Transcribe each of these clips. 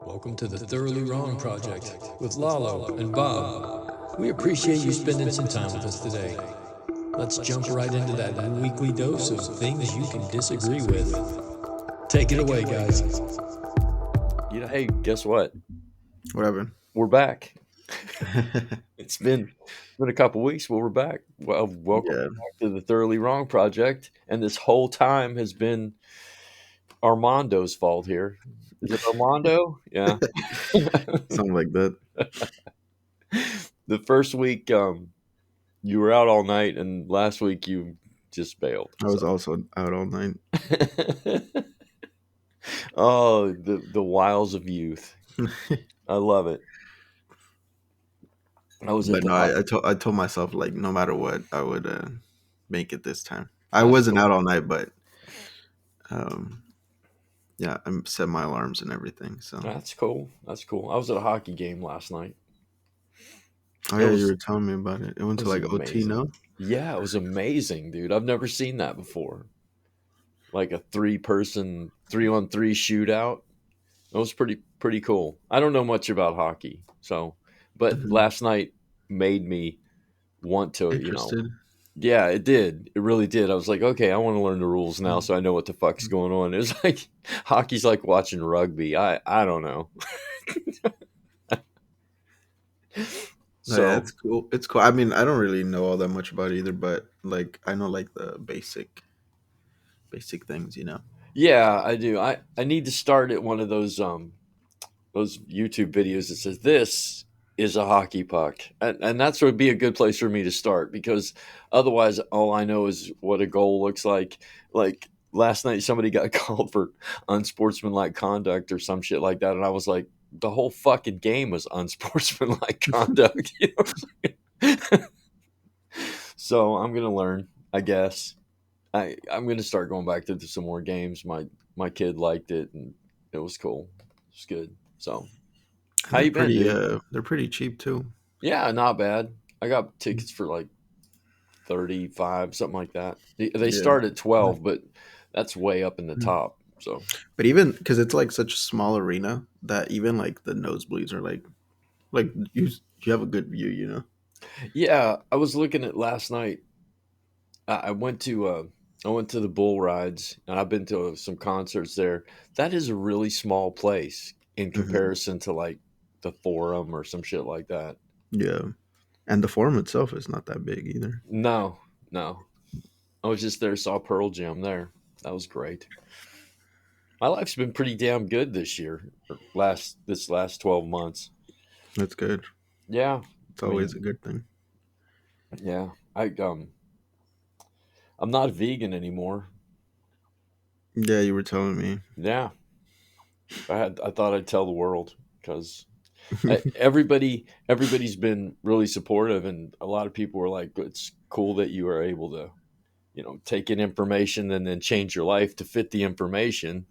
Welcome to the Thoroughly Wrong Project with Lalo and Bob. We appreciate you spending some time with us today. Let's jump right into that weekly dose of things you can disagree with. Take it away, guys. Hey, guess what? Whatever. We're back. It's been a couple weeks, but we're back. Well, welcome Yeah, back to the Thoroughly Wrong Project. And this whole time has been Armando's fault here. Is it Armando? Yeah. something like that. The first week, you were out all night, and last week you just bailed. I was also out all night. Oh, the wiles of youth. I love it. I was at But the no, hockey. I told myself like no matter what, I would make it this time. I That's wasn't cool. out all night, but um, yeah, I set my alarms and everything. So That's cool. That's cool. I was at a hockey game last night. oh It yeah, you was were telling me about it. It went it to was like OT, amazing. no? Yeah, it was amazing, dude. I've never seen that before. Like a three-person, 3-on-3 shootout. It was pretty cool. I don't know much about hockey, so but Hmm. last night made me want to, Interested. yeah, it did. It really did. I was like, okay, I want to learn the rules now so I know what the fuck's going on. It was like hockey's like watching rugby. I don't know. No, yeah, So it's cool. It's cool. I mean, I don't really know all that much about it either, but like I know like the basic things, you know. yeah, I do. I need to start at one of those YouTube videos that says this is a hockey puck, and that's would be a good place for me to start because otherwise, all I know is what a goal looks like. Like last night, somebody got called for unsportsmanlike conduct or some shit like that, and I was like, the whole fucking game was unsportsmanlike conduct. So I'm gonna learn, I guess. I'm gonna start going back to some more games. My kid liked it, and it was cool. It's good. So And how you been, dude? they're pretty cheap too. Yeah, not bad. I got tickets for like 35, something like that. They Yeah. start at 12, but that's way up in the top. So, But even because it's like such a small arena that even like the nosebleeds are like you have a good view, you know. yeah, I was looking at last night. I went to I went to the bull rides, and I've been to some concerts there. That is a really small place in Hmm. comparison to like the Forum or some shit like that. Yeah, and the forum itself is not that big either. No, no. I was just there, saw Pearl Jam there. That was great. My life's been pretty damn good this year, or this last 12 months. That's good. Yeah, It's I always mean, a good thing. yeah. I'm not vegan anymore. Yeah, you were telling me. Yeah, I thought I'd tell the world because everybody's been really supportive, and a lot of people were like, "It's cool that you are able to, take in information and then change your life to fit the information."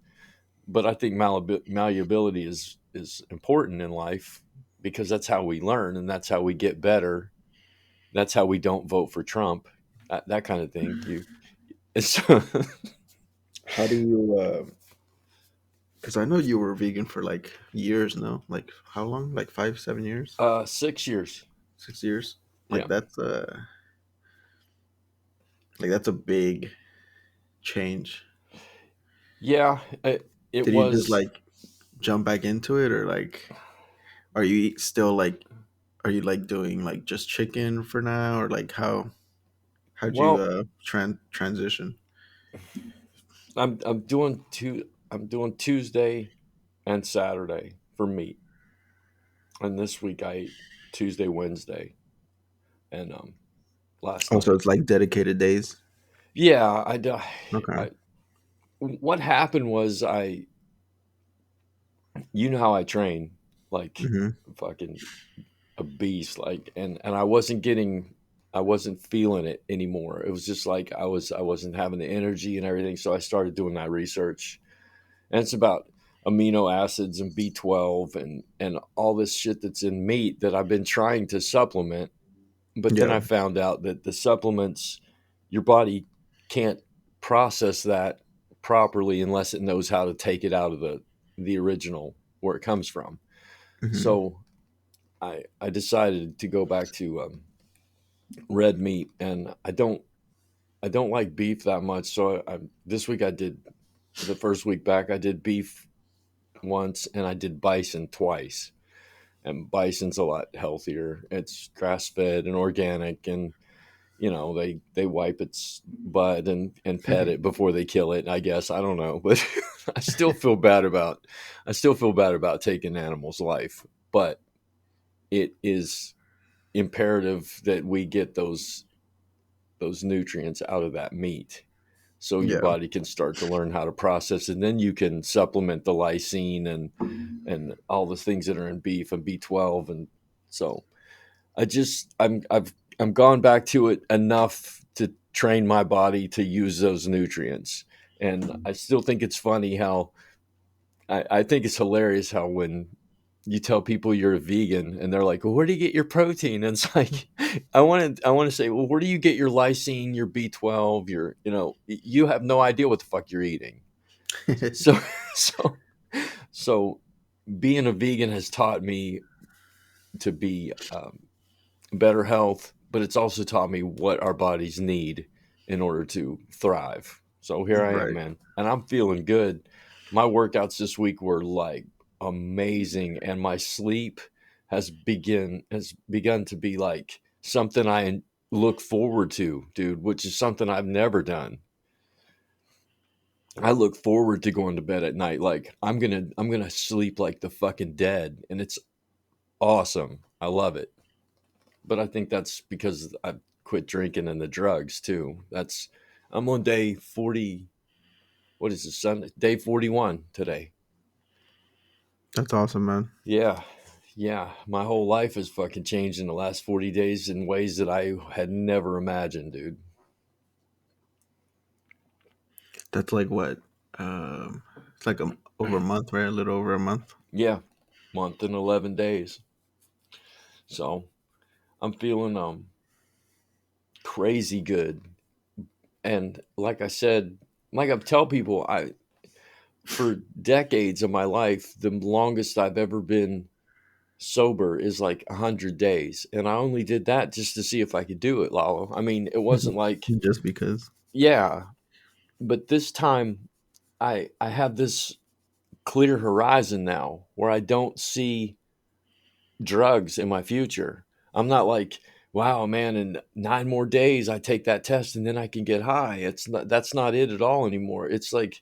But I think malleability is important in life because that's how we learn and that's how we get better. That's how we don't vote for Trump. That kind of thing. It's How do you? Because I know you were vegan for like years now. Like how long? Like 5, 7 years, 6 years. 6 years. Yeah, Like that's a big change. yeah. It Did you just was like jump back into it, or like are you still like are you like doing like just chicken for now, or like how'd you well. transition? I'm doing I'm doing Tuesday and Saturday for meat, and this week I ate Tuesday, Wednesday, and last Oh, so night. it's like dedicated days. Yeah, Okay. I what happened was you know how I train, like Hmm. fucking a beast, like, and I wasn't feeling it anymore. It was just like I wasn't having the energy and everything, so I started doing that research, and it's about amino acids and B12 and all this shit that's in meat that I've been trying to supplement, but then Yeah. I found out that the supplements, your body can't process that properly unless it knows how to take it out of the original. where it comes from. Hmm. So I decided to go back to red meat, and I don't like beef that much. So this week I did the first week back I did beef once, and I did bison twice. And bison's a lot healthier. It's grass fed and organic, and they wipe its butt and pet it before they kill it. I guess I don't know, but I still feel bad about taking an animal's life. But it is imperative that we get those nutrients out of that meat so your Yeah. body can start to learn how to process, and then you can supplement the lysine and all the things that are in beef and B12. And so I'm gone back to it enough to train my body to use those nutrients. And I still think it's funny how I think it's hilarious how when you tell people you're a vegan and they're like, well, where do you get your protein? And it's like, I want to say, well, where do you get your lysine, your B12, you have no idea what the fuck you're eating. So, so, so being a vegan has taught me to be better health, but it's also taught me what our bodies need in order to thrive. So here I am, Right. man, and I'm feeling good. My workouts this week were like amazing, and my sleep has begun to be like something I look forward to, dude, which is something I've never done. I look forward to going to bed at night like I'm gonna sleep like the fucking dead, and it's awesome. I love it. But I think that's because I've quit drinking and the drugs too. I'm on day 40. What is it, Sunday? Day 41 today. That's awesome, man. Yeah. Yeah. My whole life has fucking changed in the last 40 days in ways that I had never imagined, dude. That's like what? It's like over a month, right? A little over a month. Yeah. Month and 11 days. So I'm feeling crazy good. And like I said, like I tell people, for decades of my life, the longest I've ever been sober is like 100 days, and I only did that just to see if I could do it, Lalo. I mean, it wasn't like, Just because. yeah, but this time I have this clear horizon now where I don't see drugs in my future. I'm not like, wow, man, in 9 more days I take that test and then I can get high. That's not it at all anymore. It's like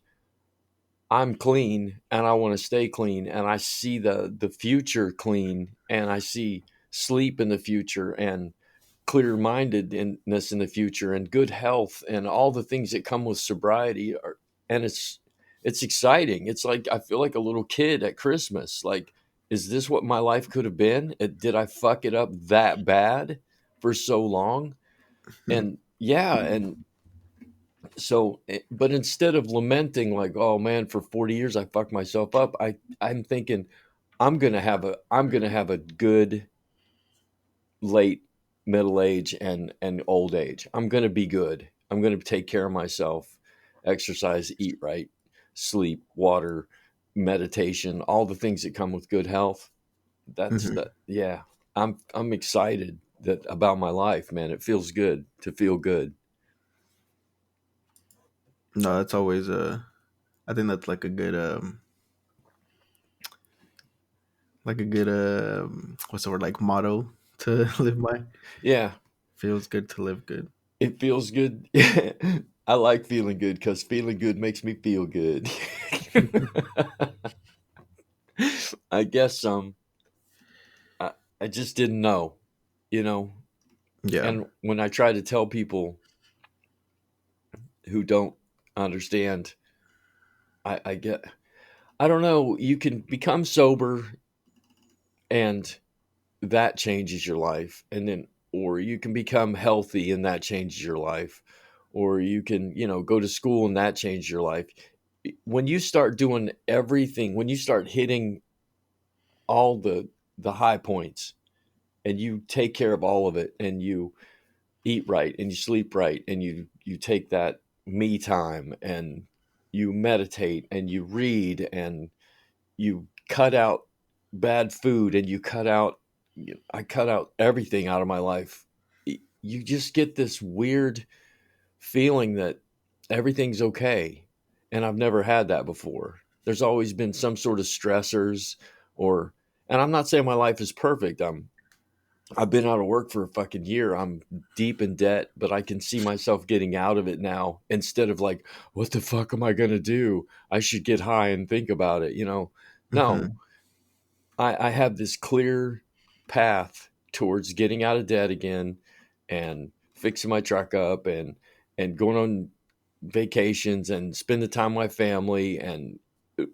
I'm clean and I want to stay clean, and I see the future clean, and I see sleep in the future, and clear mindedness in the future, and good health, and all the things that come with sobriety and it's exciting. It's like I feel like a little kid at Christmas. Like, is this what my life could have been? Did I fuck it up that bad for so long? And yeah, and so but instead of lamenting like, oh man, for 40 years I fucked myself up, I'm thinking I'm going to have a good late middle age and old age. I'm going to be good. I'm going to take care of myself, exercise, eat right, sleep, water, meditation, all the things that come with good health. That's Hmm. that. Yeah. I'm excited that about my life, man. It feels good to feel good. No, that's always I think that's like a good what's the word, like motto to live by. Yeah. Feels good to live good. It feels good. I like feeling good because feeling good makes me feel good. I guess I, I just didn't know, you know. Yeah. And when I try to tell people who don't understand, I get, I don't know, you can become sober and that changes your life. And then, or you can become healthy and that changes your life. Or you can, go to school and that changes your life. When you start doing everything, when you start hitting all the high points and you take care of all of it, and you eat right and you sleep right and you take that me time and you meditate and you read and you cut out bad food and I cut out everything out of my life, you just get this weird feeling that everything's okay. And I've never had that before. There's always been some sort of stressors or, and I'm not saying my life is perfect. I've been out of work for a fucking year. I'm deep in debt, but I can see myself getting out of it now instead of like, what the fuck am I going to do? I should get high and think about it, you know? No, Hmm. I have this clear path towards getting out of debt again and fixing my truck up and going on vacations and spending time with my family and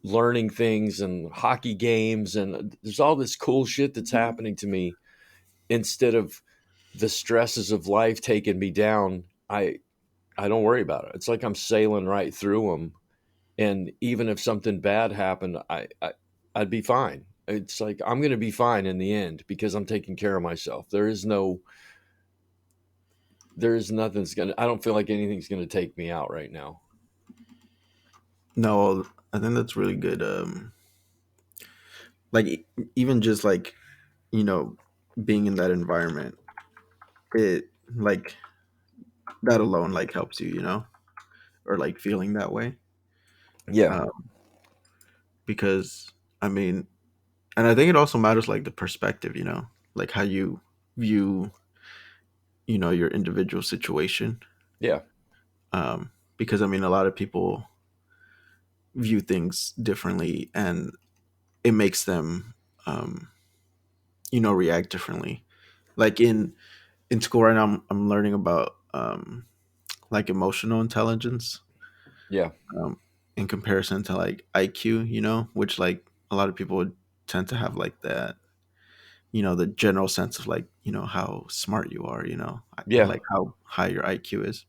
learning things and hockey games and there's all this cool shit that's happening to me instead of the stresses of life taking me down. I don't worry about it. It's like I'm sailing right through them, and even if something bad happened, I'd be fine. It's like I'm going to be fine in the end because I'm taking care of myself. There is nothing's going to I don't feel like anything's going to take me out right now. No, I think that's really good. Like even just like, you know, being in that environment, it like that alone like helps you, you know, or like feeling that way. Yeah. Um, because I mean, and I think it also matters like the perspective, you know, like how you view, you know, your individual situation. Yeah. Because I mean, a lot of people view things differently, and it makes them, um, you know, react differently. Like in school right now, I'm learning about like emotional intelligence, Yeah. um, in comparison to like IQ, you know, which like a lot of people would tend to have like that, you know, the general sense of like, you know, how smart you are, you know, and Yeah. like how high your IQ is.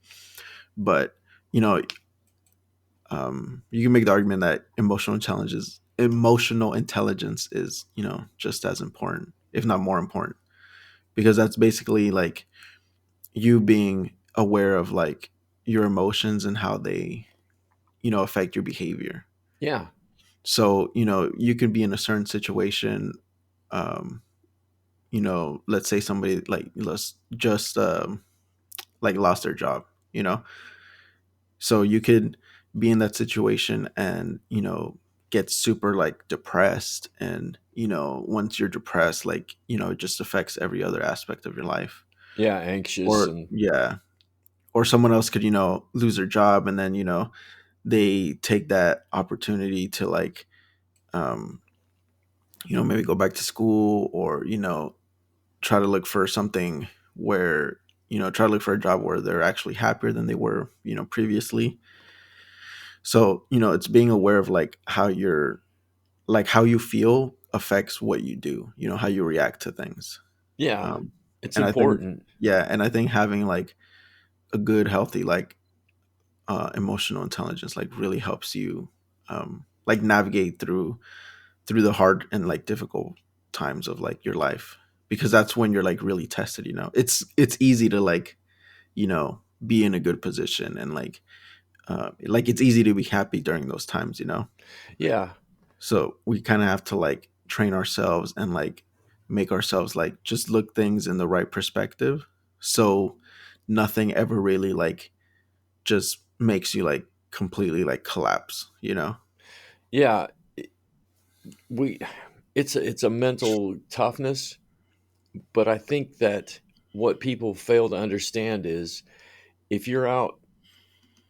But, you know, you can make the argument that emotional intelligence is, you know, just as important, if not more important, because that's basically like you being aware of like your emotions and how they, you know, affect your behavior. Yeah. So, you know, you can be in a certain situation, um, you know, let's say somebody like let's just like lost their job, you know. So you could be in that situation and, you know, get super like depressed, and, you know, once you're depressed, like, you know, it just affects every other aspect of your life. Yeah. Anxious Or and yeah, or someone else could, you know, lose their job, and then, you know, they take that opportunity to like, um you know, maybe go back to school, or, you know, try to look for something where, you know, try to look for a job where they're actually happier than they were, you know, previously. So, you know, it's being aware of like how you're, like how you feel affects what you do, you know, how you react to things. yeah, um it's and I think, important. yeah, and I think having like a good healthy like emotional intelligence like really helps you like navigate through the hard and like difficult times of like your life, because that's when you're like really tested, you know. It's easy to like, you know, be in a good position, and like it's easy to be happy during those times, you know. Yeah. So we kind of have to like train ourselves and like make ourselves like just look things in the right perspective, so nothing ever really like just makes you like completely like collapse, you know. Yeah. We it's a mental toughness, but I think that what people fail to understand is if you're out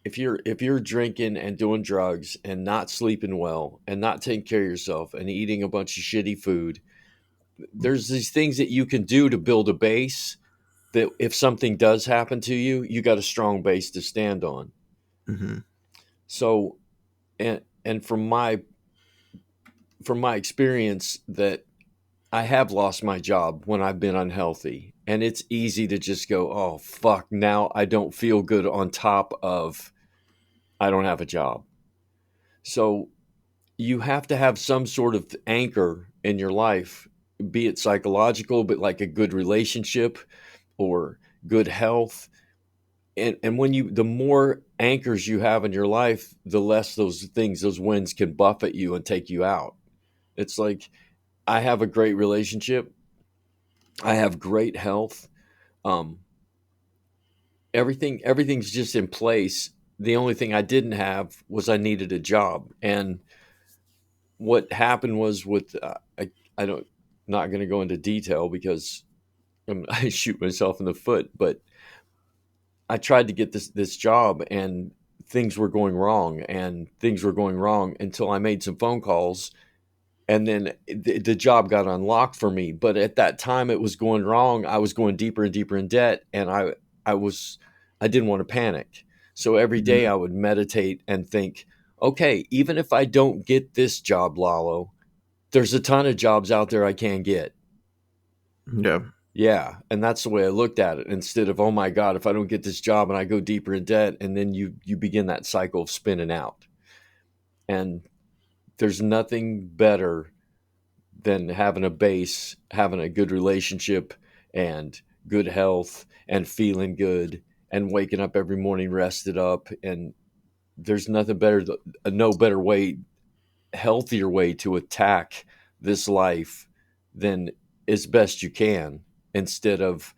if you're drinking and doing drugs and not sleeping well and not taking care of yourself and eating a bunch of shitty food, there's these things that you can do to build a base that if something does happen to you, you got a strong base to stand on. Hmm. So and from my experience that I have lost my job when I've been unhealthy. And it's easy to just go, oh, fuck, now I don't feel good on top of I don't have a job. So you have to have some sort of anchor in your life, be it psychological, but like a good relationship or good health. And when you, the more anchors you have in your life, the less those things, those winds can buffet you and take you out. It's like I have a great relationship. I have great health. Um, everything's just in place. The only thing I didn't have was I needed a job. And what happened was with I don't not going to go into detail because I shoot myself in the foot. But I tried to get this job and things were going wrong and things were going wrong until I made some phone calls and then the job got unlocked for me. But at that time it was going wrong. I was going deeper and deeper in debt, and I didn't want to panic. So every day I Mhm. would meditate and think, okay, even if I don't get this job, Lalo, there's a ton of jobs out there I can get. Yeah. Yeah, and that's the way I looked at it. Instead of, oh my God, if I don't get this job and I go deeper in debt, and then you begin that cycle of spinning out. And there's nothing better than having a base, having a good relationship and good health and feeling good and waking up every morning rested up. And there's nothing better, no better way, healthier way to attack this life than as best you can, instead of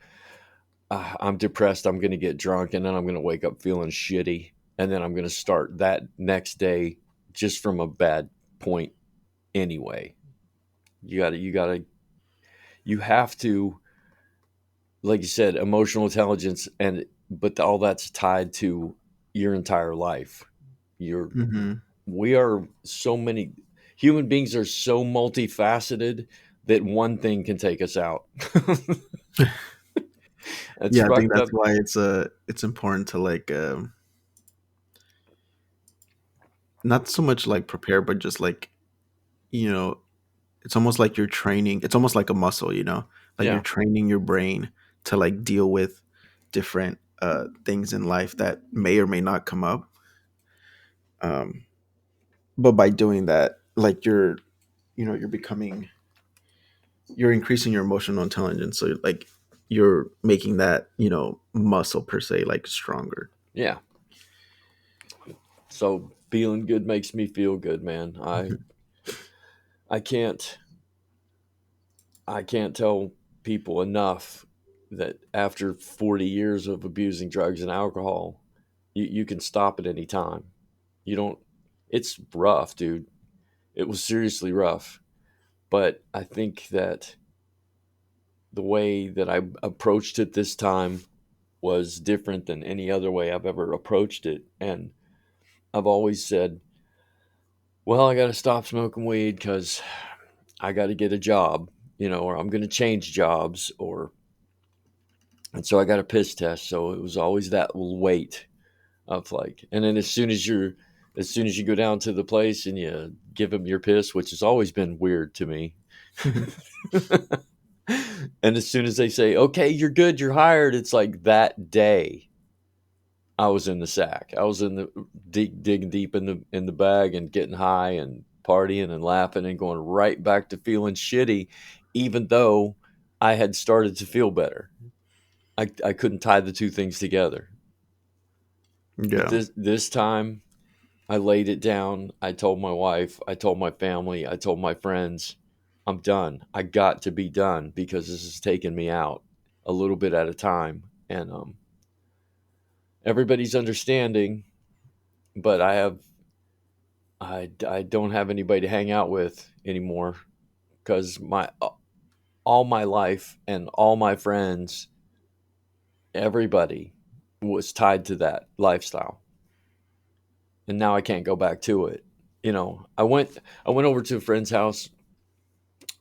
I'm depressed, I'm going to get drunk, and then I'm going to wake up feeling shitty. And then I'm going to start that next day just from a bad point anyway. You have to, like you said, emotional intelligence, but all that's tied to your entire life. You're, Hmm. we are so many, human beings are so multifaceted that one thing can take us out. That's Yeah, I think fucked that's up. why it's important to like not so much like prepare, but just like you know it's almost like you're training. It's almost like a muscle, like you're Yeah. training your brain to like deal with different things in life that may or may not come up. Um, but by doing that, like you're becoming, you're increasing your emotional intelligence. So like you're making that muscle per se like stronger. Yeah. So feeling good makes me feel good, man. I can't I can't tell people enough that after 40 years of abusing drugs and alcohol, you can stop at any time. You don't, it's rough, dude. It was seriously rough. But I think that the way that I approached it this time was different than any other way I've ever approached it. And I've always said, well, I got to stop smoking weed because I got to get a job, or I'm going to change jobs, and so I got a piss test. So it was always that weight of like, and then as soon as you go down to the place and you give them your piss, which has always been weird to me. And as soon as they say, okay, you're good, you're hired, it's like that day I was in the sack. I was in the digging deep in the bag and getting high and partying and laughing and going right back to feeling shitty, even though I had started to feel better. I couldn't tie the two things together. But Yeah. this time I laid it down. I told my wife, I told my family, I told my friends, I'm done. I got to be done because this is taking me out a little bit at a time. And everybody's understanding, but I don't have anybody to hang out with anymore because my all my life and all my friends, everybody was tied to that lifestyle, and now I can't go back to it. I went over to a friend's house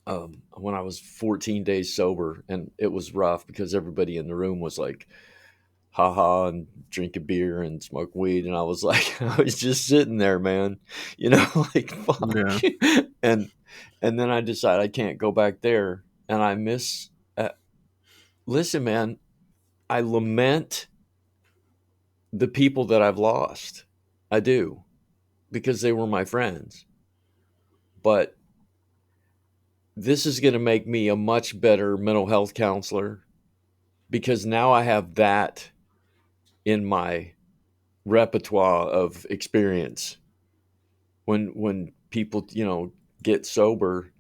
when I was 14 days sober, and it was rough because everybody in the room was like, haha, and drinking beer and smoke weed. And I was like, I was just sitting there, man, like, fuck. Yeah. and, and then I decided I can't go back there. And I miss, listen, man, I lament the people that I've lost. I do, because they were my friends. But this is going to make me a much better mental health counselor because now I have that in my repertoire of experience when people get sober,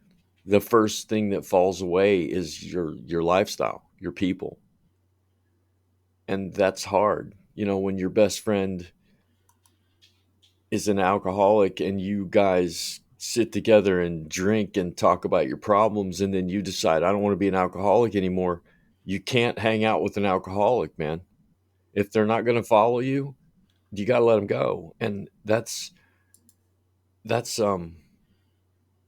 the first thing that falls away is your lifestyle, your people. And that's hard. When your best friend is an alcoholic and you guys sit together and drink and talk about your problems, and then you decide I don't want to be an alcoholic anymore. You can't hang out with an alcoholic, man. If they're not going to follow you, you got to let them go. And that's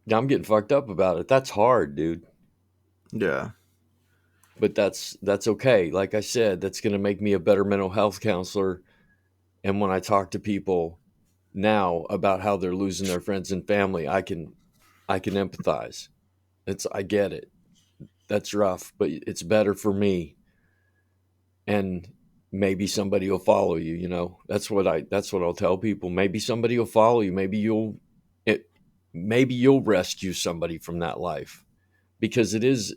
I'm getting fucked up about it. That's hard, dude. Yeah. But that's okay. Like I said, that's going to make me a better mental health counselor. And when I talk to people now about how they're losing their friends and family, I can empathize. I get it. That's rough, but it's better for me. And maybe somebody will follow you. That's what I'll tell people. Maybe somebody will follow you. It, maybe you'll rescue somebody from that life, because it is,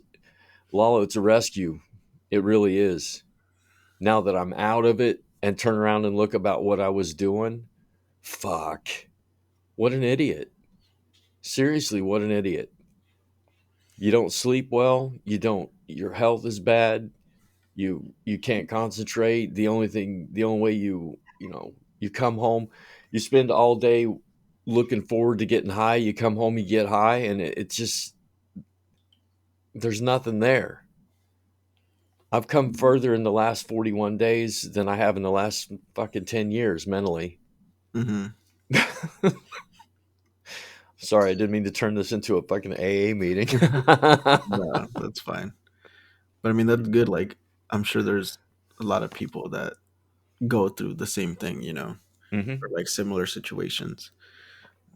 Lalo, it's a rescue. It really is. Now that I'm out of it and turn around and look about what I was doing, fuck. What an idiot. Seriously, what an idiot. You don't sleep well, your health is bad, you can't concentrate. The only way you come home, you spend all day looking forward to getting high. You come home, you get high, and it's just, there's nothing there. I've come further in the last 41 days than I have in the last fucking 10 years mentally. Hmm. Sorry, I didn't mean to turn this into a fucking AA meeting. Yeah, that's fine. But I mean, that's good. Like, I'm sure there's a lot of people that go through the same thing, or Hmm. like similar situations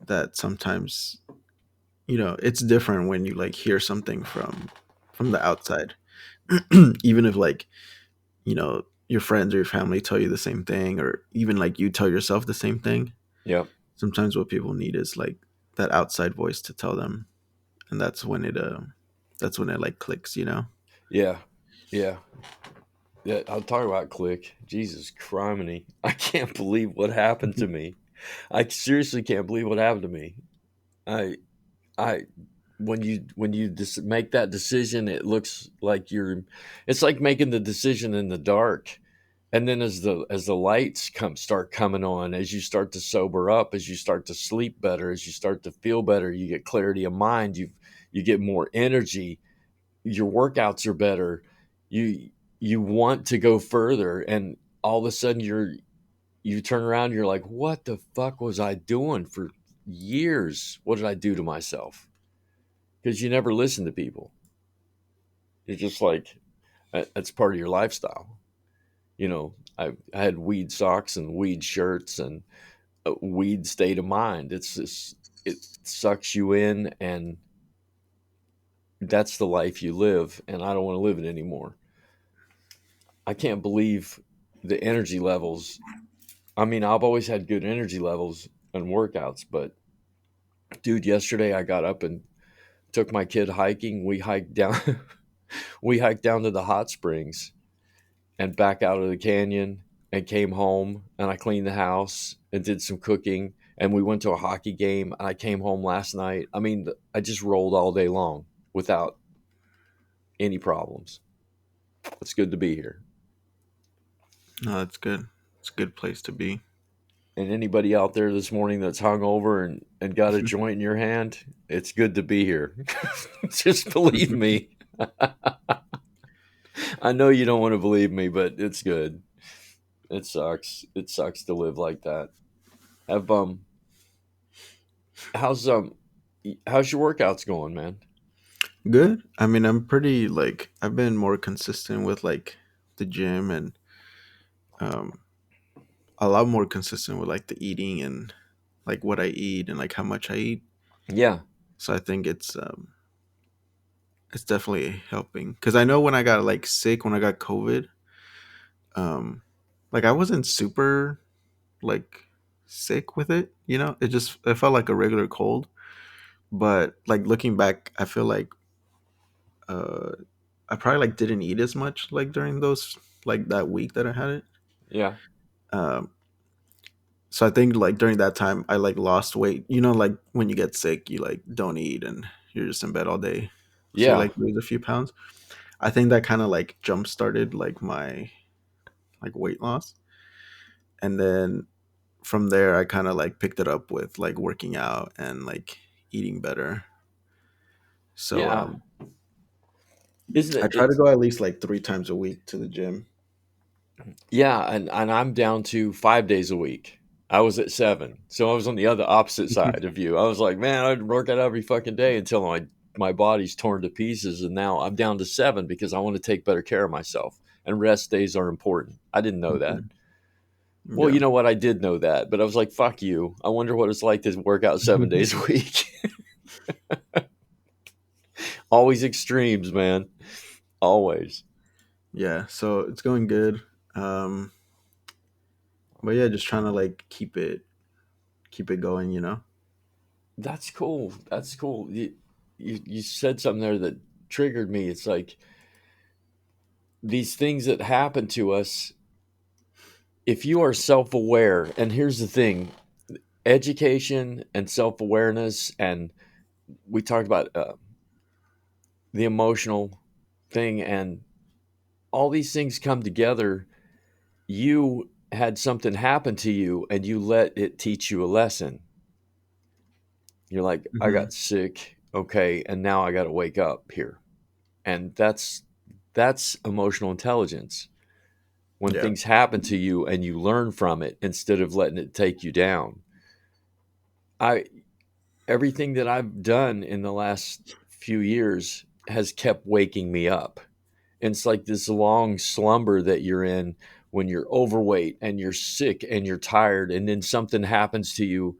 that sometimes, it's different when you like hear something from the outside. Even if like, your friends or your family tell you the same thing, or even like you tell yourself the same thing. Yep. Sometimes what people need is like that outside voice to tell them, and that's when it like clicks. Yeah. Yeah. Yeah, I'll talk about click. Jesus criminy. I can't believe what happened to me. I seriously can't believe what happened to me. I I when you just make that decision, it looks like it's like making the decision in the dark. And then as the lights start coming on, as you start to sober up, as you start to sleep better, as you start to feel better, you get clarity of mind, you get more energy, your workouts are better, you you want to go further, and all of a sudden you turn around and you're like, what the fuck was I doing for years? What did I do to myself? Because you never listen to people. You're just like, that's part of your lifestyle. I had weed socks and weed shirts and a weed state of mind. It's just, it sucks you in, and that's the life you live, and I don't want to live it anymore. I can't believe the energy levels. I mean, I've always had good energy levels and workouts, but dude, yesterday I got up and took my kid hiking. We hiked down we hiked down to the hot springs and back out of the canyon, and came home, and I cleaned the house and did some cooking, and we went to a hockey game, and I came home last night. I mean, I just rolled all day long without any problems. It's good to be here. No, that's good. It's a good place to be. And anybody out there this morning that's hungover and got a joint in your hand, it's good to be here. Just believe me. I know you don't want to believe me, but it's good. It sucks. It sucks to live like that. Have how's how's your workouts going, man? Good. I mean, I'm pretty like I've been more consistent with like the gym, and um a lot more consistent with like the eating and like what I eat and like how much I eat. Yeah. So I think it's definitely helping, because I know when I got like sick, when I got COVID, um like I wasn't super like sick with it. It felt like a regular cold. But like looking back, I feel like uh I probably like didn't eat as much like during those, like that week that I had it. Yeah. Um So I think like during that time I like lost weight. You know, like when you get sick, you like don't eat and you're just in bed all day. So you Yeah, like lose a few pounds. I think that kind of like jump started like my like weight loss. And then from there I kind of like picked it up with like working out and like eating better. So yeah. Isn't I it? try to go at least like 3 times a week to the gym. Yeah, and I'm down to 5 days a week. I was at 7, so I was on the other opposite side of you. I was like, man, I'd work out every fucking day until my body's torn to pieces, and now I'm down to 7 because I want to take better care of myself. And rest days are important. I didn't know that. Mhm. Well, you Yeah. know what? I did know that, but I was like, fuck you. I wonder what it's like to work out 7 days a week. Always extremes, man. Always. Yeah, so it's going good. Um but yeah, just trying to like keep it going, you know. That's cool. That's cool. You said something there that triggered me. It's like these things that happen to us, if you are self aware, and here's the thing, education and self awareness, and we talked about the emotional thing, and all these things come together. You had something happen to you, and you let it teach you a lesson. You're like, I Hmm. got sick. Okay. And now I got to wake up here. And that's emotional intelligence. When Yeah. things happen to you and you learn from it instead of letting it take you down. I Everything that I've done in the last few years has kept waking me up. And it's like this long slumber that you're in when you're overweight and you're sick and you're tired, and then something happens to you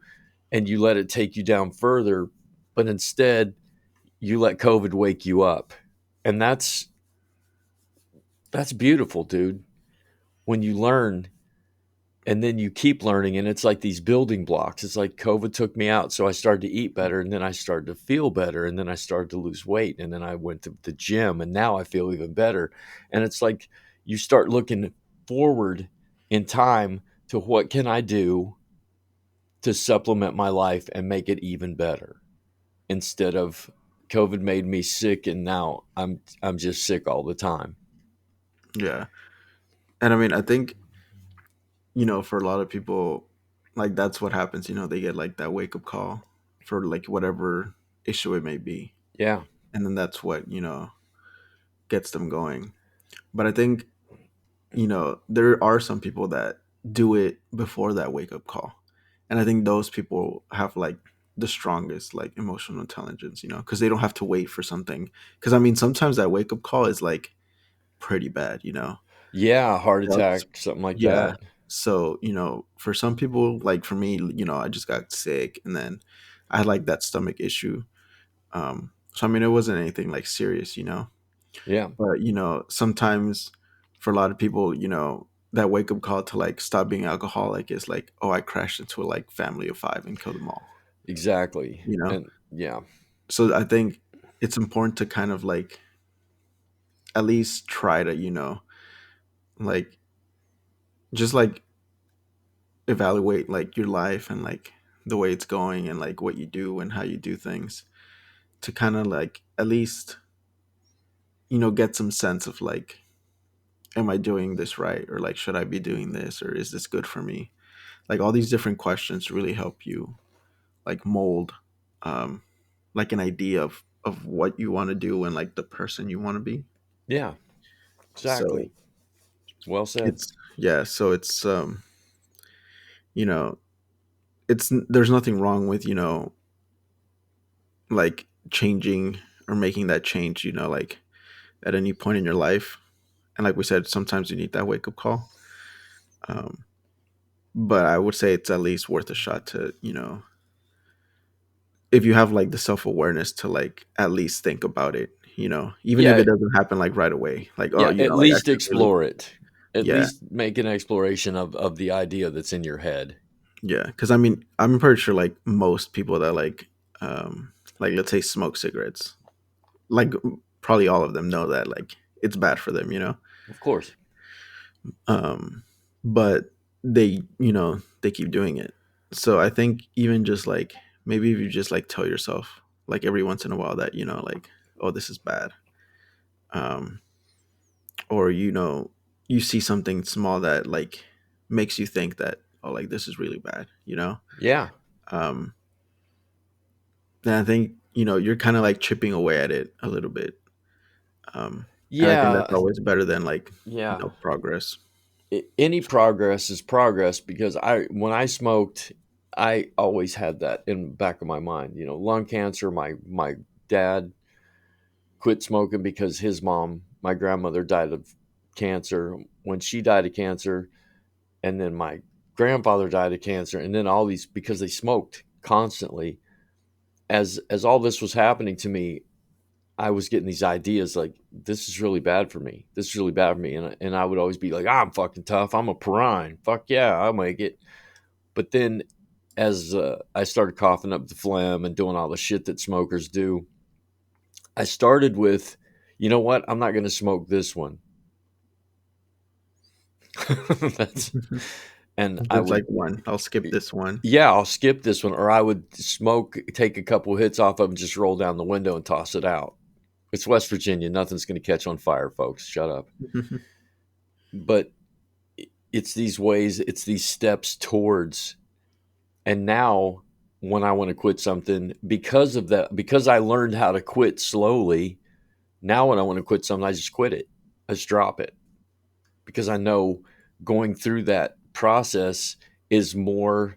and you let it take you down further, but instead you let COVID wake you up. And that's beautiful, dude. When you learn and then you keep learning, and it's like these building blocks. It's like COVID took me out, so I started to eat better, and then I started to feel better, and then I started to lose weight, and then I went to the gym, and now I feel even better. And it's like you start looking forward in time to what can I do to supplement my life and make it even better, instead of COVID made me sick and now I'm just sick all the time. Yeah. And I mean, I think, you know, for a lot of people, like that's what happens, you know, they get like that wake up call for like whatever issue it may be. Yeah. And then that's what, you know, gets them going. But I think, you know, there are some people that do it before that wake up call. And I think those people have like the strongest like emotional intelligence, you know, because they don't have to wait for something. Because I mean, sometimes that wake up call is like pretty bad, you know. Yeah, heart That's, attack, something like yeah. that. So, you know, for some people, like for me, you know, I just got sick and then I had like that stomach issue. So I mean, it wasn't anything like serious, you know. Yeah, But, you know, sometimes for a lot of people, you know, that wake up call to like stop being alcoholic is like, oh, I crashed into a like family of five and killed them all, exactly. you know. And yeah. So I think it's important to kind of like at least try to, you know, like just like evaluate like your life and like the way it's going and like what you do and how you do things to kind of like at least, you know, get some sense of like, am I doing this right, or like should I be doing this, or is this good for me? Like all these different questions really help you like mold um like an idea of what you want to do and like the person you want to be. Yeah, So exactly. Well said. it's, yeah, so it's you know, it's, there's nothing wrong with, you know, like changing or making that change, you know, like at any point in your life. And like we said, sometimes you need that wake up call. um but I would say it's at least worth a shot to, you know, if you have like the self-awareness to like at least think about it, you know, even if Yeah, it doesn't happen like right away, like, oh, yeah, you at know, like I least should really, explore it. At yeah. least make an exploration of the idea that's in your head. Yeah, because I mean, I'm pretty sure like most people that like let's say smoke cigarettes, like probably all of them know that like it's bad for them, you know. Of course. um but they, they keep doing it. So I think even just like, maybe if you just like tell yourself like every once in a while that, like, oh, this is bad. Um, or, you see something small that like makes you think that, oh, like this is really bad. Yeah. Um, then I think, you're kind of like chipping away at it a little bit. And I think that's Yeah. always better than like, Yeah. progress. Any progress is progress, because when I smoked, I always had that in the back of my mind. Lung cancer. My dad quit smoking because his mom, my grandmother, died of cancer. When she died of cancer, and then my grandfather died of cancer, and then all these, because they smoked constantly. As all this was happening to me, I was getting these ideas like, this is really bad for me. This is really bad for me. And I would always be like, I'm fucking tough. I'm a perine. Fuck yeah, I'll make it. But then as I started coughing up the phlegm and doing all the shit that smokers do, I started with, you know what? I'm not going to smoke this one. That's, and I That's would, like one. I'll skip this one. yeah, I'll skip this one. Or I would smoke, take a couple hits off of, and just roll down the window and toss it out. It's West Virginia. Nothing's going to catch on fire, folks. Shut up. But it's these ways, it's these steps towards. And now when I want to quit something, because of that, because I learned how to quit slowly, now when I want to quit something, I just quit it. I just drop it, because I know going through that process is more,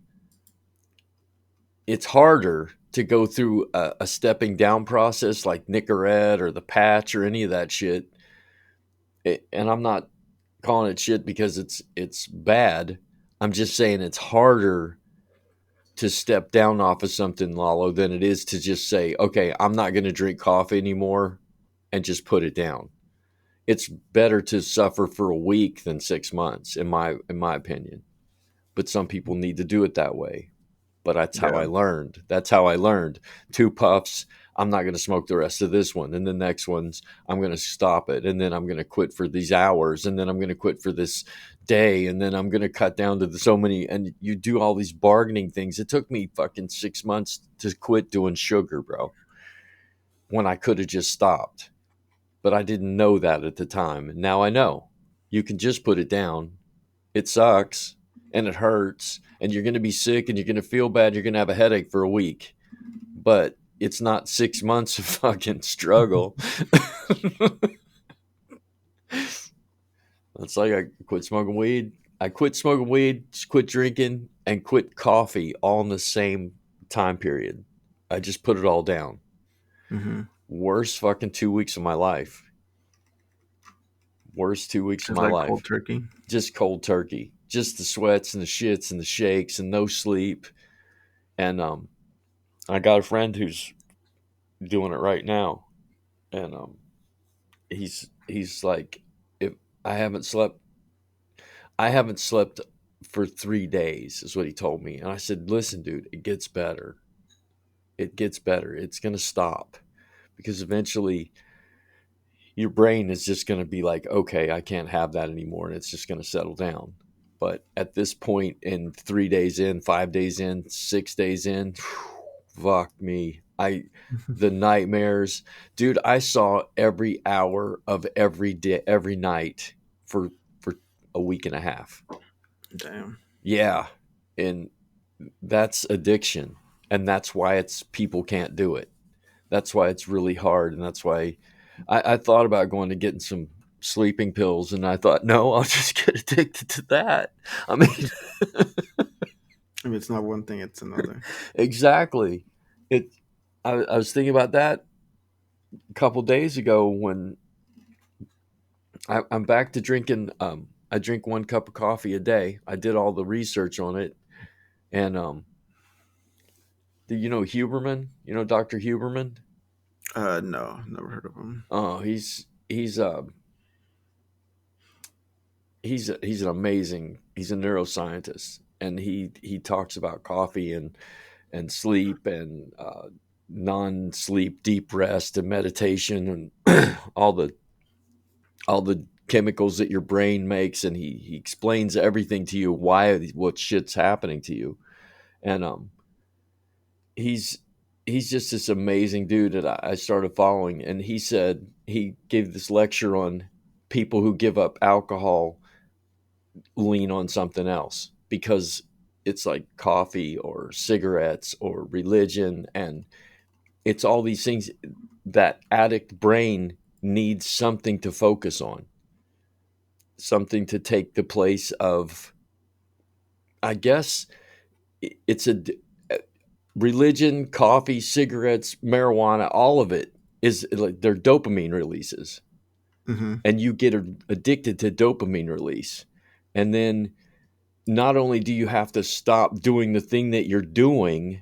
it's harder to go through a stepping down process like Nicorette or the patch or any of that shit. And I'm not calling it shit because it's bad. I'm just saying it's harder to step down off of something, Lalo, than it is to just say, okay, I'm not going to drink coffee anymore and just put it down. It's better to suffer for a week than 6 months, in my opinion. But some people need to do it that way. But that's how Yeah. I learned. That's how I learned. 2 puffs. I'm not going to smoke the rest of this one. And the next ones, I'm going to stop it. And then I'm going to quit for these hours. And then I'm going to quit for this day. And then I'm going to cut down to so many. And you do all these bargaining things. It took me fucking 6 months to quit doing sugar, bro, when I could have just stopped. But I didn't know that at the time. And now I know. You can just put it down. It sucks and it hurts and you're going to be sick and you're going to feel bad. You're going to have a headache for a week, but it's not 6 months of fucking struggle. It's like I quit smoking weed. I quit smoking weed, quit drinking, and quit coffee all in the same time period. I just put it all down. Hmm. Worst fucking 2 weeks of my life. Worst 2 weeks of Just my like life. cold turkey. Just cold turkey. Just the sweats and the shits and the shakes and no sleep. And I got a friend who's doing it right now, and he's like, if I haven't slept, I haven't slept for 3 days, is what he told me. And I said, listen, dude, it gets better. It gets better. It's gonna stop, because eventually your brain is just gonna be like, okay, I can't have that anymore, and it's just gonna settle down. But at this point, in 3 days in, 5 days in, 6 days in, fuck me. The nightmares, dude. I saw every hour of every day, every night for a week and a half. Damn. Yeah, and that's addiction, and that's why it's people can't do it. That's why it's really hard, and that's why I thought about going to getting some sleeping pills, and I thought, no, I'll just get addicted to that. I mean, If it's not one thing, it's another. exactly. It. I was thinking about that a couple days ago when I'm back to drinking. I drink 1 cup of coffee a day. I did all the research on it, and you know Huberman. You know Dr. Huberman. No, never heard of them. Oh, he's an amazing. He's a neuroscientist, and he talks about coffee and sleep and non-sleep deep rest and meditation and all the chemicals that your brain makes, and he explains everything to you, why what shit's happening to you. And he's he's just this amazing dude that I started following. And he said he gave this lecture on people who give up alcohol lean on something else because it's like coffee or cigarettes or religion, and it's all these things. That addict brain needs something to focus on, something to take the place of, I guess it's a religion, coffee, cigarettes, marijuana, all of it is like they're dopamine releases, Hmm. and you get addicted to dopamine release. And then not only do you have to stop doing the thing that you're doing,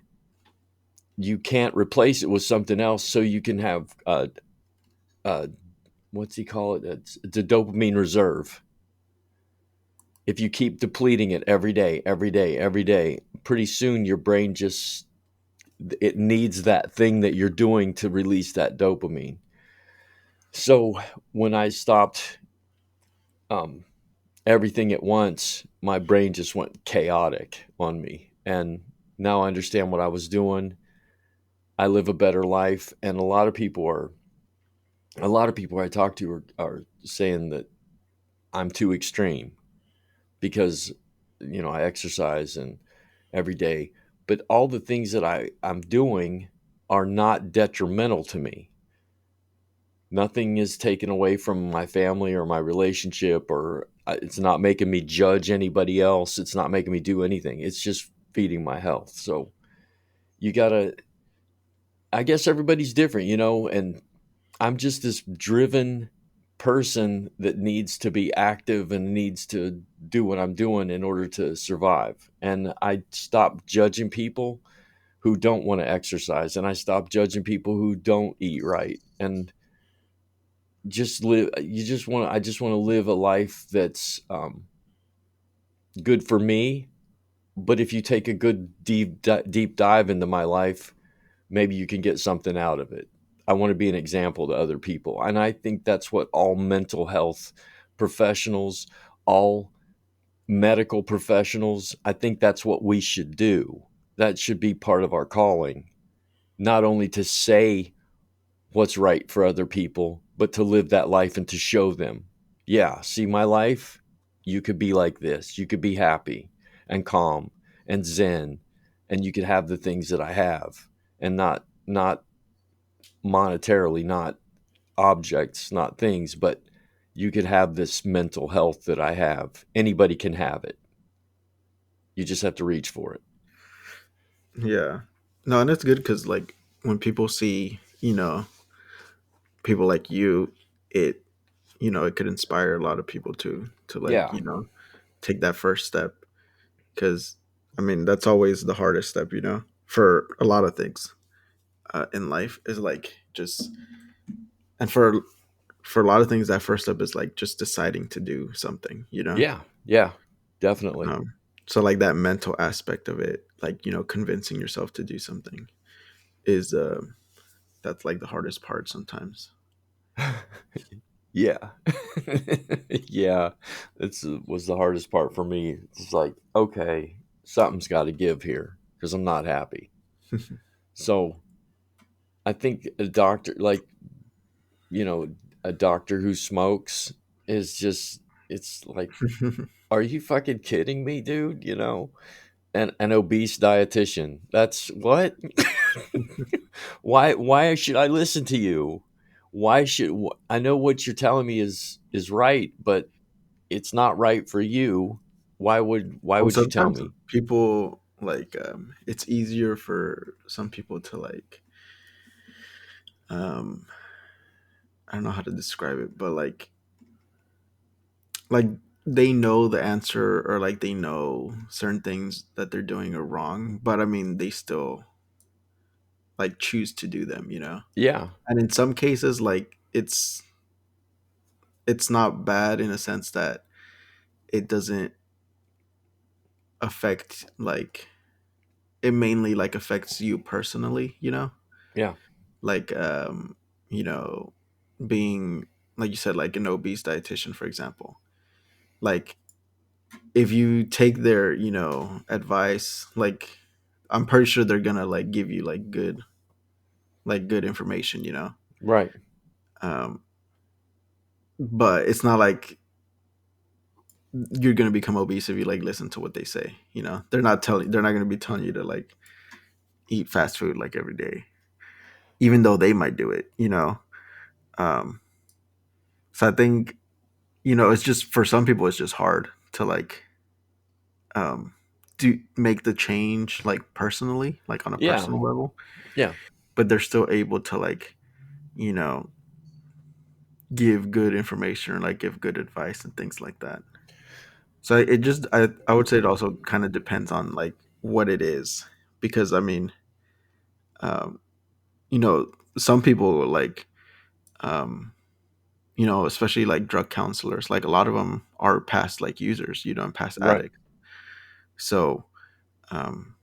you can't replace it with something else, so you can have uh, what's he call it? It's a dopamine reserve. If you keep depleting it every day, every day, every day, pretty soon your brain just it needs that thing that you're doing to release that dopamine. So when I stopped um, everything at once, my brain just went chaotic on me, and now I understand what I was doing. I live a better life, and a lot of people I talk to are saying that I'm too extreme because I exercise and every day, but all the things that I'm doing are not detrimental to me. Nothing is taken away from my family or my relationship, or it's not making me judge anybody else. It's not making me do anything. It's just feeding my health. So you gotta, I guess everybody's different, and I'm just this driven person that needs to be active and needs to do what I'm doing in order to survive. And I stopped judging people who don't want to exercise, and I stopped judging people who don't eat right. And just live you just want to I just want to live a life that's good for me. But if you take a good deep dive into my life, maybe you can get something out of it. I want to be an example to other people, and I think that's what all mental health professionals, all medical professionals, I think that's what we should do. That should be part of our calling, not only to say what's right for other people, but to live that life and to show them, yeah, see my life? You could be like this. You could be happy and calm and zen, and you could have the things that I have, and not monetarily, not objects, not things, but you could have this mental health that I have. Anybody can have it. You just have to reach for it. Yeah. No, and it's good because like when people see, people like you, it it could inspire a lot of people to like Yeah. take that first step because I mean that's always the hardest step, for a lot of things in life is like just and for a lot of things that first step is like just deciding to do something. Yeah. Yeah. Definitely. So like that mental aspect of it, like convincing yourself to do something is that's like the hardest part sometimes. Yeah. Yeah. This was the hardest part for me. It's like, okay, something's got to give here because I'm not happy. So I think a doctor, like, you know, a doctor who smokes is just, it's like, are you fucking kidding me, dude? And an obese dietitian. That's what? Why should I listen to you? I know what you're telling me is right, but it's not right for you. Why Well, would you tell sometimes me? people like it's easier for some people to like um I don't know how to describe it, but like they know the answer or like they know certain things that they're doing are wrong, but I mean they still like choose to do them. Yeah. And in some cases like it's not bad in a sense that it doesn't affect like it mainly like affects you personally, Yeah. like you know being like you said, like an obese dietitian, for example. Like if you take their, advice, like I'm pretty sure they're gonna like give you like good information, Right. um but it's not like you're gonna become obese if you like listen to what they say. They're not gonna be telling you to like eat fast food like every day, even though they might do it. um so I think, it's just, for some people it's just hard to like um do make the change, like personally, like on a Yeah. personal level, Yeah. but they're still able to like, you know give good information, or like give good advice and things like that. So it just, I would say it also kind of depends on like what it is, because I mean, um you know some people like, um especially like drug counselors, like a lot of them are past like users, and past Right. addicts. So, um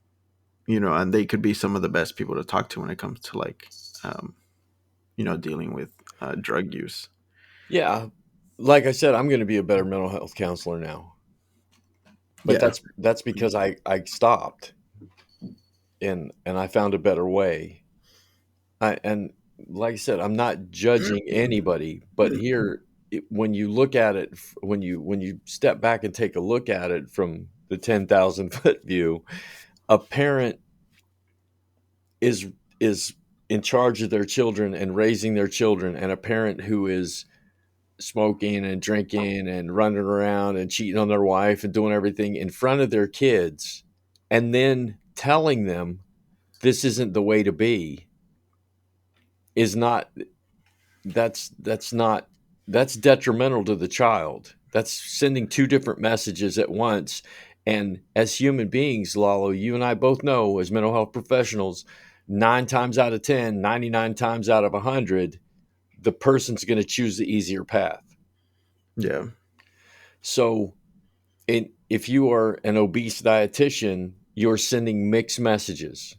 and they could be some of the best people to talk to when it comes to like, um dealing with drug use. Yeah. Like I said, I'm going to be a better mental health counselor now. But Yeah. that's because I stopped and I found a better way. And like I said, I'm not judging anybody, but here, when you look at it, when you step back and take a look at it from the 10,000-foot view, a parent is is in charge of their children and raising their children, and a parent who is smoking and drinking and running around and cheating on their wife and doing everything in front of their kids, and then telling them this isn't the way to be, is not that's not that's detrimental to the child. That's sending two different messages at once. And as human beings, Lalo, you and I both know, as mental health professionals, 9 times out of 10, 99 times out of 100, the person's going to choose the easier path. Yeah. So if you are an obese dietitian, you're sending mixed messages,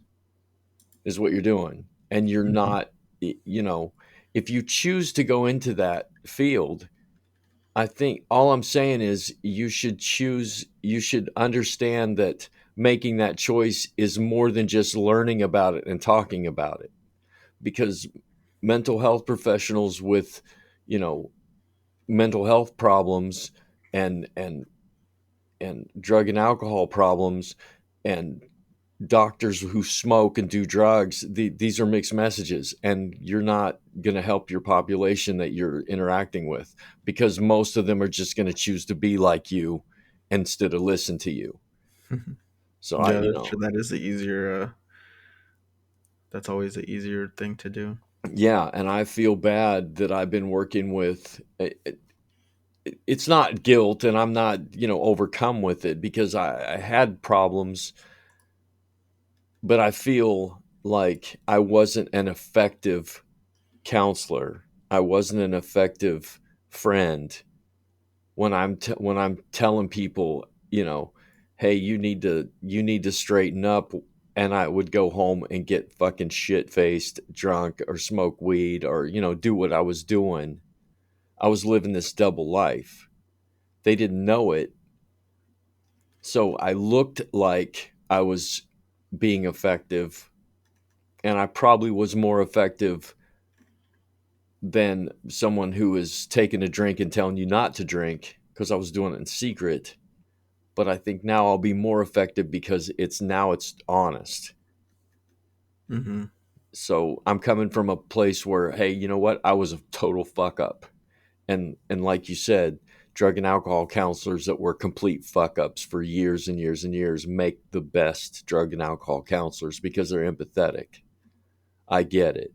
is what you're doing. And you're Mhm. not, you know, if you choose to go into that field, I think all I'm saying is you should understand that making that choice is more than just learning about it and talking about it. Because mental health professionals with, you know, mental health problems and drug and alcohol problems, and doctors who smoke and do drugs, these are mixed messages, and you're not going to help your population that you're interacting with, because most of them are just going to choose to be like you instead of listen to you. So I, Yeah, you that's true. know, That is the easier. That's always the easier thing to do. yeah, and I feel bad that I've been working with. It's not guilt, and I'm not, overcome with it, because I had problems, but I feel like I wasn't an effective counselor. I wasn't an effective friend when I'm telling people, hey, you need to straighten up, and I would go home and get fucking shit faced, drunk, or smoke weed, or do what I was doing. I was living this double life. They didn't know it, so I looked like I was being effective, and I probably was more effective than someone who is taking a drink and telling you not to drink, because I was doing it in secret. But I think now I'll be more effective because it's honest. Hmm. So I'm coming from a place where, hey, you know what? I was a total fuck up. And like you said, drug and alcohol counselors that were complete fuck ups for years and years and years make the best drug and alcohol counselors, because they're empathetic. I get it.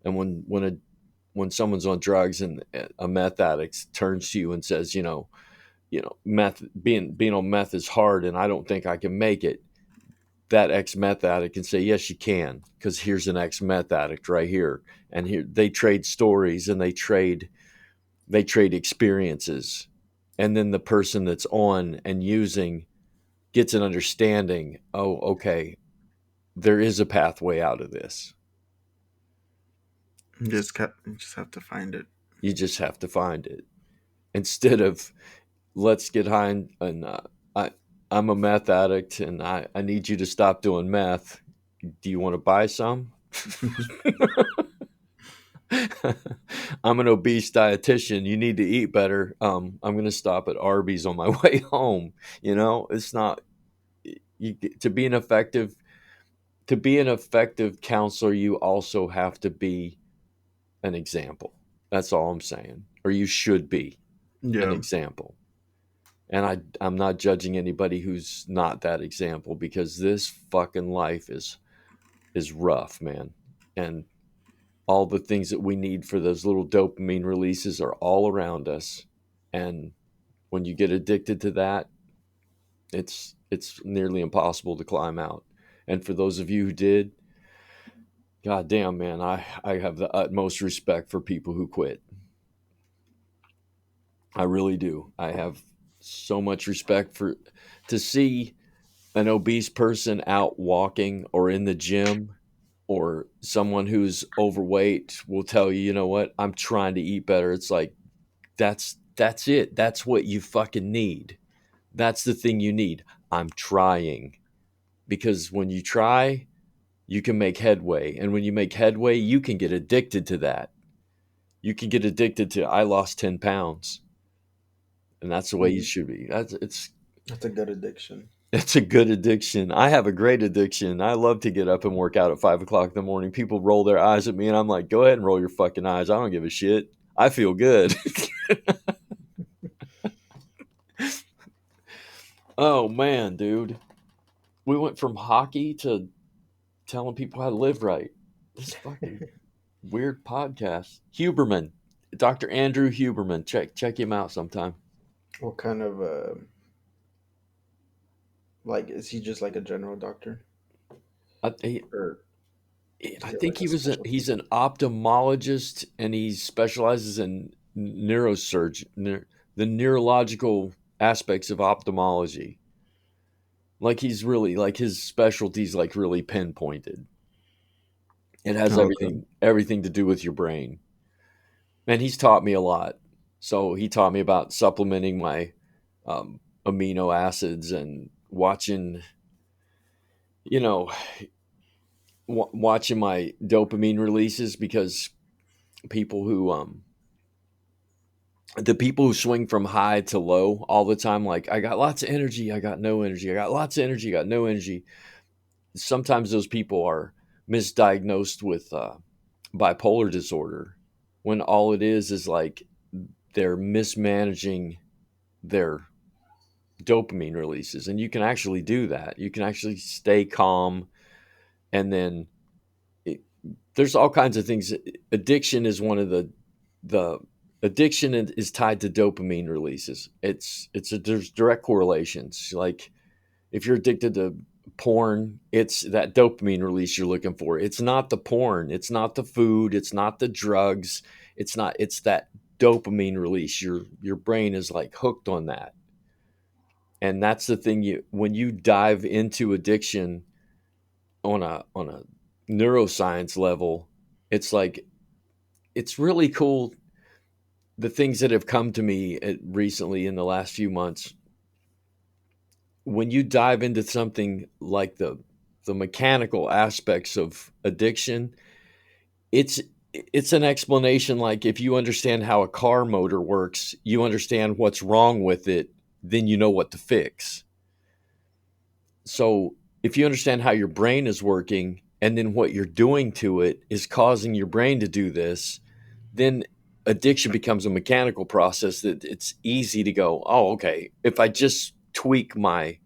And when someone's on drugs and a meth addict turns to you and says, meth, being on meth is hard, and I don't think I can make it. That ex meth addict can say, yes, you can, because here's an ex meth addict right here, and here they trade stories, and they trade experiences, and then the person that's on and using gets an understanding. Oh, okay, there is a pathway out of this. You just have to find it. You just have to find it instead of let's get high and I I'm a meth addict and I need you to stop doing meth. Do you want to buy some? I'm an obese dietitian. You need to eat better. I'm going to stop at Arby's on my way home. It's not you to be an effective counselor. You also have to be an example. That's all I'm saying. Or you should be an Yeah. example. And I'm not judging anybody who's not that example because this fucking life is rough, man. And all the things that we need for those little dopamine releases are all around us. And when you get addicted to that, it's nearly impossible to climb out. And for those of you who did, god damn, man, I have the utmost respect for people who quit. I really do. I have so much respect for to see an obese person out walking or in the gym or someone who's overweight will tell you, you know what, I'm trying to eat better. It's like that's it. That's what you fucking need. That's the thing you need. I'm trying. Because when you try, you can make headway. And when you make headway, you can get addicted to that. You can get addicted to I lost 10 pounds. And that's the way you should be. That's a good addiction. It's a good addiction. I have a great addiction. I love to get up and work out at 5 o'clock in the morning. People roll their eyes at me, and I'm like, go ahead and roll your fucking eyes. I don't give a shit. I feel good. Oh, man, dude. We went from hockey to telling people how to live right. This fucking weird podcast. Huberman. Dr. Andrew Huberman. Check him out sometime. What kind of like is he just like a general doctor I, he, or I is it think like a he's specialty? an ophthalmologist and he specializes in neurosurgery, the neurological aspects of ophthalmology. Like he's really like his specialty's like really pinpointed. It has Oh, okay. everything to do with your brain. And he's taught me a lot. So he taught me about supplementing my amino acids and watching, you know, watching my dopamine releases because people who the people who swing from high to low all the time, like I got lots of energy, I got no energy, I got lots of energy, I got no energy. Sometimes those people are misdiagnosed with bipolar disorder when all it is like they're mismanaging their dopamine releases. And you can actually do that. You can actually stay calm and then it, there's all kinds of things. Addiction is one of the addiction is tied to dopamine releases. There's direct correlations. Like if you're addicted to porn, it's that dopamine release you're looking for. It's not the porn, it's not the food, it's not the drugs, it's that dopamine release. Your brain is like hooked on that. And that's the thing you when you dive into addiction on a neuroscience level, it's like it's really cool the things that have come to me recently in the last few months when you dive into something like the mechanical aspects of addiction, it's it's an explanation like if you understand how a car motor works, you understand what's wrong with it, then you know what to fix. So, if you understand how your brain is working and then what you're doing to it is causing your brain to do this, then addiction becomes a mechanical process that it's easy to go, oh, okay, if I just tweak my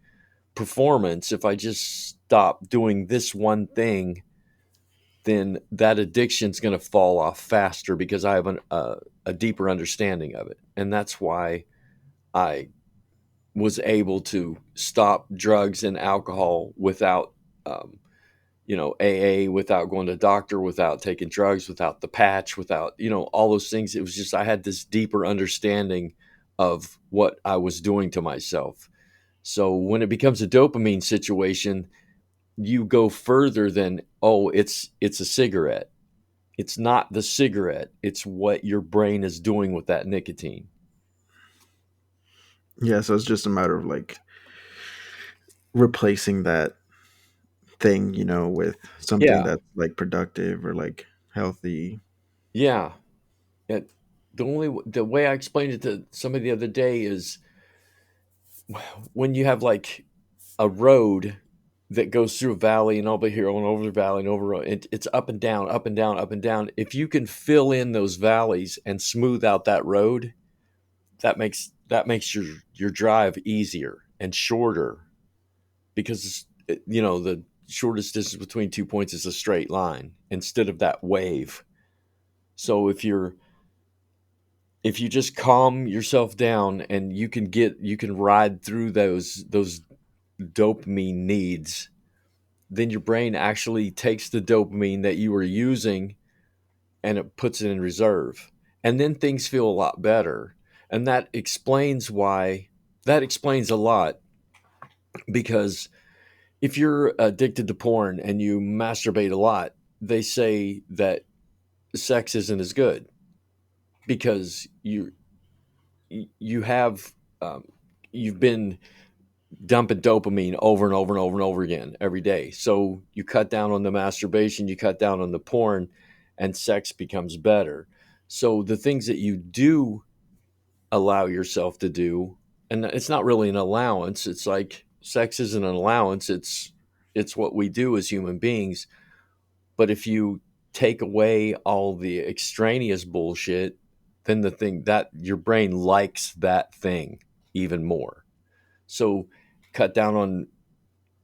performance, if I just stop doing this one thing, then that addiction's going to fall off faster because I have a deeper understanding of it. And that's why I was able to stop drugs and alcohol without, AA, without going to a doctor, without taking drugs, without the patch, without, all those things. It was just, I had this deeper understanding of what I was doing to myself. So when it becomes a dopamine situation, you go further than, oh, it's a cigarette. It's not the cigarette, it's what your brain is doing with that nicotine. Yeah, so it's just a matter of like replacing that thing, with something Yeah. that's like productive or like healthy. Yeah. It, the way I explained it to somebody the other day is when you have like a road that goes through a valley and over here and over the valley and over it's up and down, up and down, up and down. If you can fill in those valleys and smooth out that road, that makes your drive easier and shorter because the shortest distance between 2 points is a straight line instead of that wave. So if you just calm yourself down and you can ride through those dopamine needs, then your brain actually takes the dopamine that you were using and it puts it in reserve. And then things feel a lot better. And that explains a lot because if you're addicted to porn and you masturbate a lot, they say that sex isn't as good because you have um, you've been dumping dopamine over and over and over and over again every day. So you cut down on the masturbation, you cut down on the porn, and sex becomes better. So the things that you do allow yourself to do, and it's not really an allowance. It's like sex isn't an allowance. It's what we do as human beings. But if you take away all the extraneous bullshit, then the thing that your brain likes that thing even more. So cut down on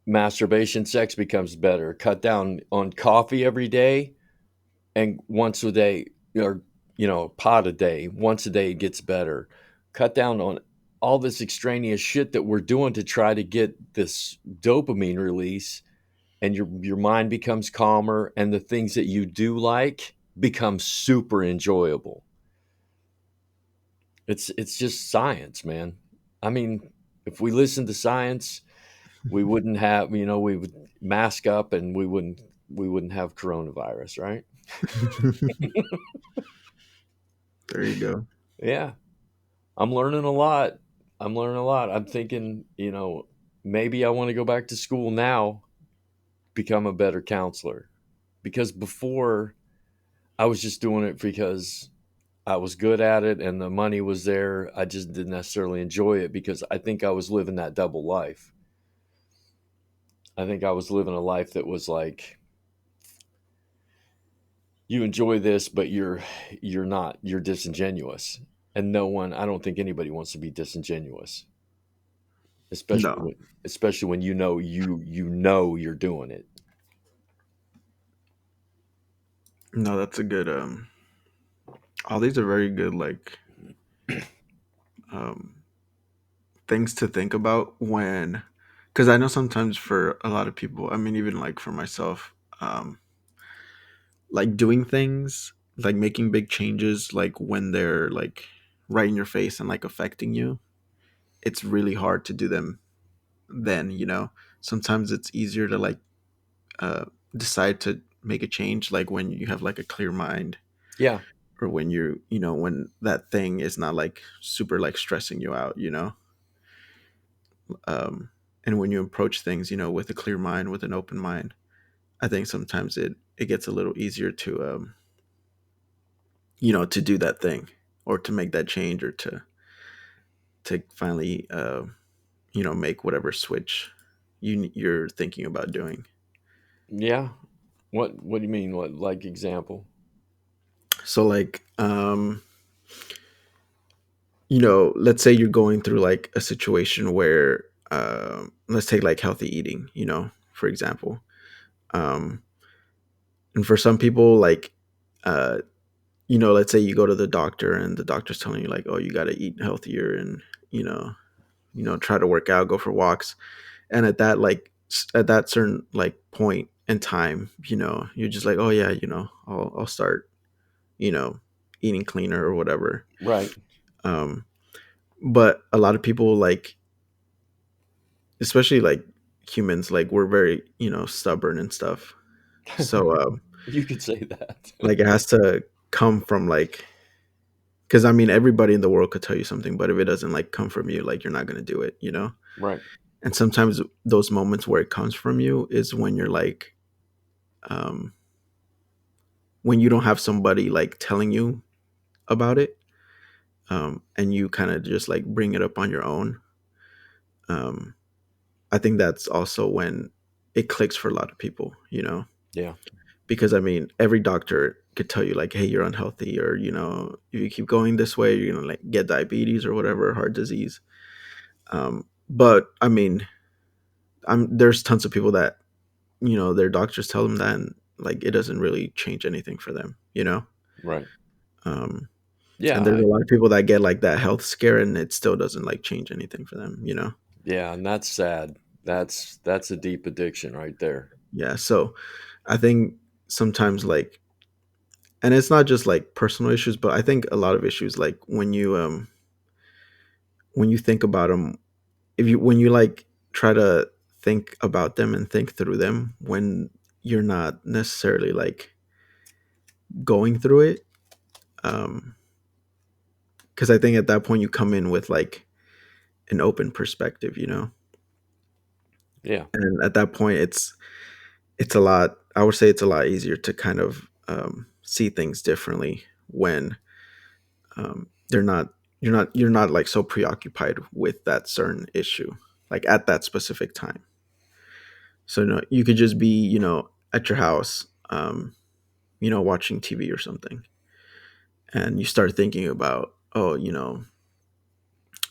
masturbation, sex becomes better. Cut down on coffee every day and once a day, or a pot a day, once a day it gets better. Cut down on all this extraneous shit that we're doing to try to get this dopamine release, and your mind becomes calmer and the things that you do like become super enjoyable. It's just science, man. I mean, if we listen to science, we wouldn't have, we would mask up and we wouldn't have coronavirus, right? There you go. Yeah. I'm learning a lot. I'm learning a lot. I'm thinking, maybe I want to go back to school now, become a better counselor. Because before I was just doing it because I was good at it and the money was there. I just didn't necessarily enjoy it because I think I was living that double life. I think I was living a life that was like, you enjoy this, but you're not. You're disingenuous. And I don't think anybody wants to be disingenuous, especially No, when you know you're doing it. no, that's a good. All these are very good, like um, things to think about when, because I know sometimes for a lot of people, I mean, even like for myself, like doing things, like making big changes, like when they're like right in your face and like affecting you, it's really hard to do them then. Sometimes it's easier to like uh, decide to make a change, like when you have like a clear mind, Yeah. or when when that thing is not like super like stressing you out, um, and when you approach things, with a clear mind, with an open mind, I think sometimes it gets a little easier to do that thing, or to make that change, or to finally make whatever switch you're thinking about doing. Yeah. What do you mean? What, like, example? So like let's say you're going through like a situation where let's take like healthy eating, for example. um and for some people, like uh let's say you go to the doctor and the doctor's telling you like, oh, you got to eat healthier, and you know try to work out, go for walks. And at that, like at that certain like point in time, you're just like, oh yeah, I'll start you know eating cleaner or whatever. Right. um but a lot of people, like especially like humans, like we're very stubborn and stuff. So You could say that. Like it has to come from like, because I mean everybody in the world could tell you something, but if it doesn't like come from you, like you're not gonna do it, you know. Right. And sometimes those moments where it comes from you is when you're like, um, when you don't have somebody like telling you about it, and you kind of just like bring it up on your own. Um, I think that's also when it clicks for a lot of people, you know, Yeah. because I mean, every doctor could tell you like, hey, you're unhealthy, or you know, if you keep going this way, you're gonna like get diabetes or whatever, heart disease. But I mean, there's tons of people that you know their doctors tell them that, and like it doesn't really change anything for them, you know. Right. Um, Yeah. and there's a lot of people that get like that health scare, and it still doesn't like change anything for them, you know. Yeah, and that's sad. That's a deep addiction right there. Yeah, so I think sometimes like, and it's not just like personal issues, but I think a lot of issues like when you think about them, if you when you like try to think about them and think through them when you're not necessarily like going through it, um because I think at that point you come in with like an open perspective, you know. Yeah. And at that point it's a lot, I would say it's a lot easier to kind of see things differently when they're not you're not like so preoccupied with that certain issue like at that specific time. So no, you could just be, you know, at your house, you know, watching TV or something, and you start thinking about, oh, you know,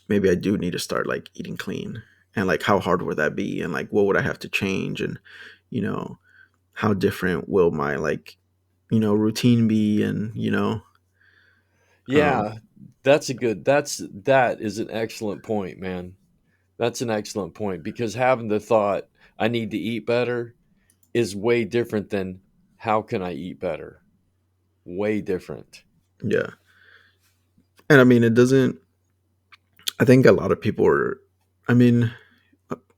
maybe I do need to start like eating clean, and like how hard would that be, and like what would I have to change, and you know, how different will my like, you know, routine be, and you know, um, Yeah, that is an excellent point, man. That's an excellent point because having the thought I need to eat better is way different than how can I eat better? Way different. yeah. And I mean, it doesn't. I think a lot of people are. I mean,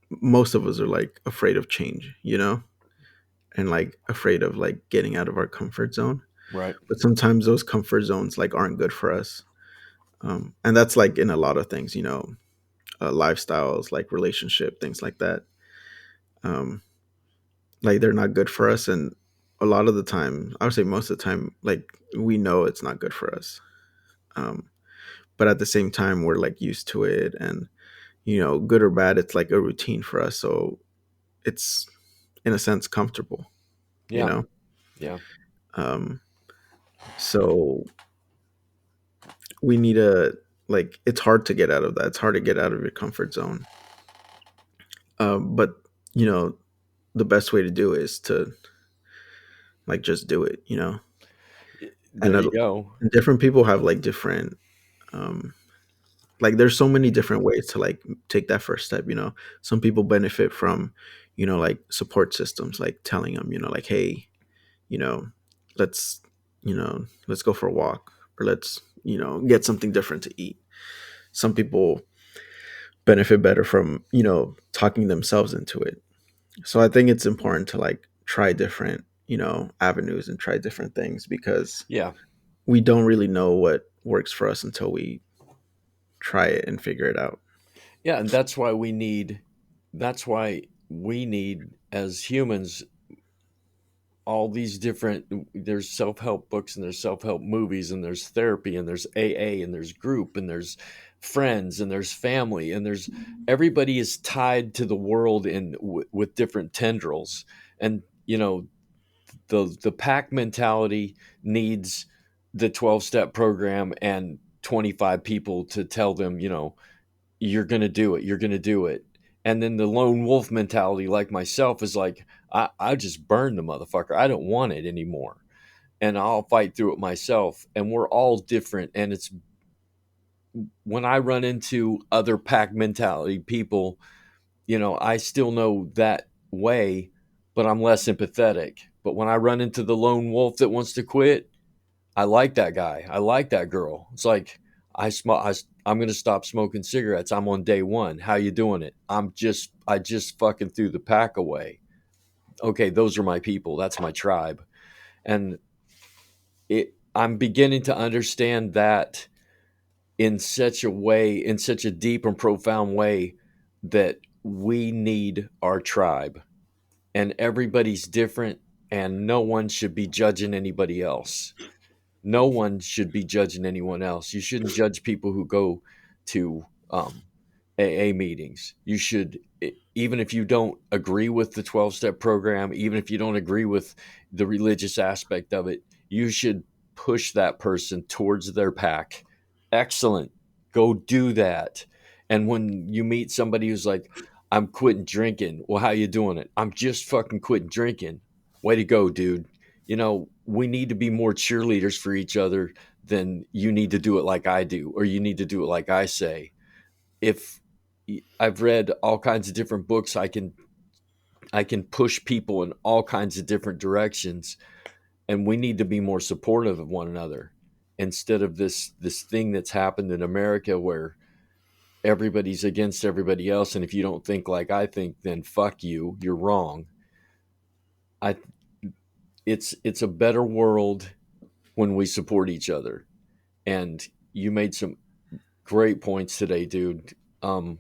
most of us are like afraid of change, you know, and like afraid of like getting out of our comfort zone. Right. But sometimes those comfort zones like aren't good for us, and that's like in a lot of things, you know, lifestyles, like relationship, things like that. Um, like they're not good for us, and a lot of the time, I would say most of the time, like we know it's not good for us. Um, but at the same time, we're like used to it, and you know, good or bad, it's like a routine for us. So it's in a sense comfortable, you Yeah. know. Yeah. Um, so we need to like it's hard to get out of that. It's hard to get out of your comfort zone. But you know, the best way to do it is to like just do it, you know. And, There you go. and different people have like different um like there's so many different ways to like take that first step, you know. Some people benefit from, you know, like support systems like telling them, you know, like hey, you know, let's, you know, let's go for a walk, or let's, you know, get something different to eat. Some people benefit better from, you know, talking themselves into it. So I think it's important to like try different, you know, avenues and try different things because Yeah. we don't really know what works for us until we try it and figure it out. Yeah, and that's why we need as humans all these different there's self-help books and there's self-help movies and there's therapy and there's AA and there's group and there's friends and there's family and there's everybody is tied to the world in with different tendrils. And you know, the pack mentality needs the 12-step program and 25 people to tell them, you know, you're going to do it. You're going to do it. And then the lone wolf mentality, like myself, is like, I just burned the motherfucker. I don't want it anymore. And I'll fight through it myself. And we're all different. And it's when I run into other pack mentality people, you know, I still know that way, but I'm less empathetic. But when I run into the lone wolf that wants to quit, I like that guy. I like that girl. It's like I smoke. I'm gonna stop smoking cigarettes. I'm on day one. How you doing it? I just fucking threw the pack away. Okay, those are my people. That's my tribe. And I'm beginning to understand that in such a way, in such a deep and profound way, that we need our tribe, and everybody's different, and no one should be judging anybody else. No one should be judging anyone else. You shouldn't judge people who go to AA meetings. You should, even if you don't agree with the 12-step program, even if you don't agree with the religious aspect of it, you should push that person towards their pack. Excellent. Go do that. And when you meet somebody who's like, I'm quitting drinking. Well, how you doing it? I'm just fucking quitting drinking. Way to go, dude. We need to be more cheerleaders for each other than you need to do it like I do, or you need to do it like I say. If I've read all kinds of different books, I can push people in all kinds of different directions, and we need to be more supportive of one another instead of this thing that's happened in America where everybody's against everybody else, and if you don't think like I think, then fuck you, you're wrong. I It's a better world when we support each other. And you made some great points today, dude. Um,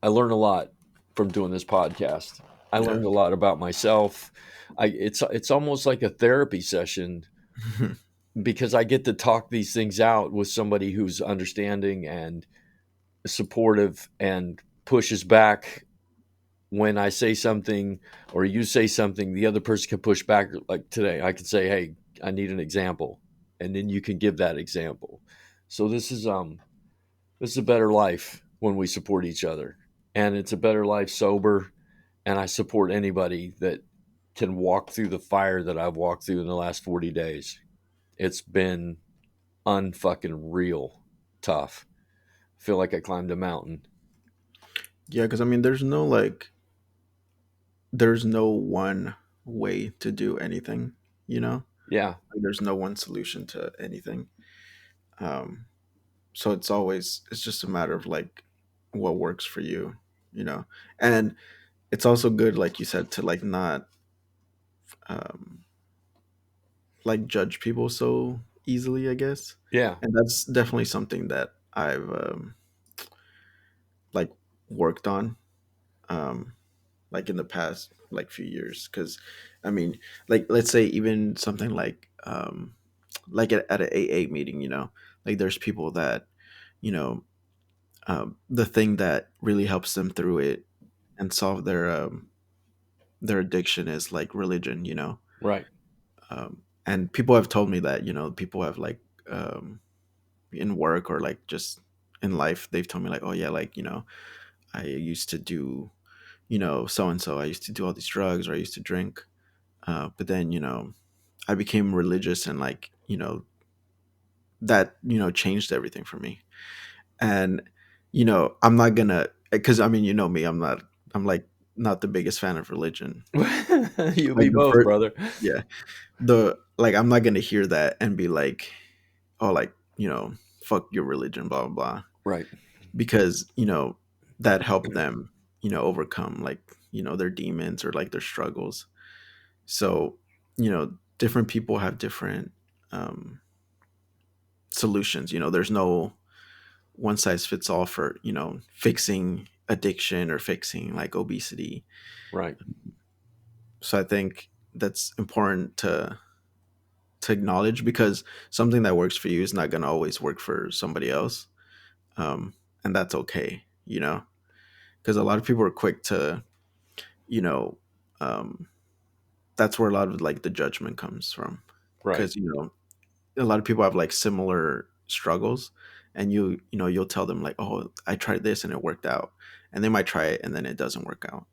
I learned a lot from doing this podcast. I Yeah. learned a lot about myself. It's almost like a therapy session because I get to talk these things out with somebody who's understanding and supportive and pushes back when I say something or you say something. The other person can push back. Like today, I could say, "Hey, I need an example," and then you can give that example. So this is a better life when we support each other, and it's a better life sober. And I support anybody that can walk through the fire that I've walked through in the last 40 days. It's been unfucking real tough. I feel like I climbed a mountain. Yeah, because I mean, there's no one way to do anything. You know, Yeah, like, there's no one solution to anything. Um, so it's just a matter of like what works for you. You know, and it's also good, like you said, to like not um, like judge people so easily. I guess, yeah, and that's definitely something that I've like worked on. Um, like in the past like few years, because I mean, like let's say even something like at an AA meeting, like there's people that, you know the thing that really helps them through it and solve their addiction is like religion, right. and people have told me that, people have like in work or like just in life, they've told me like, oh yeah, like, I used to do, so and so, I used to do all these drugs, or I used to drink, but then, I became religious, and like, that, changed everything for me. And, I'm not gonna, because I mean, me, I'm like not the biggest fan of religion. You Like be the both, first, brother. yeah, I'm not gonna hear that and be like, oh, like, fuck your religion, blah, blah, blah. Right. Because, that helped them, overcome like, their demons or like their struggles. So, different people have different um, solutions. There's no one size fits all for, fixing addiction or fixing like obesity. Right. So I think that's important to acknowledge, because something that works for you is not going to always work for somebody else. And that's okay, because a lot of people are quick to, you know, um, that's where a lot of like the judgment comes from. Right. Because, a lot of people have like similar struggles, and you'll tell them like, oh, I tried this and it worked out, and they might try it and then it doesn't work out,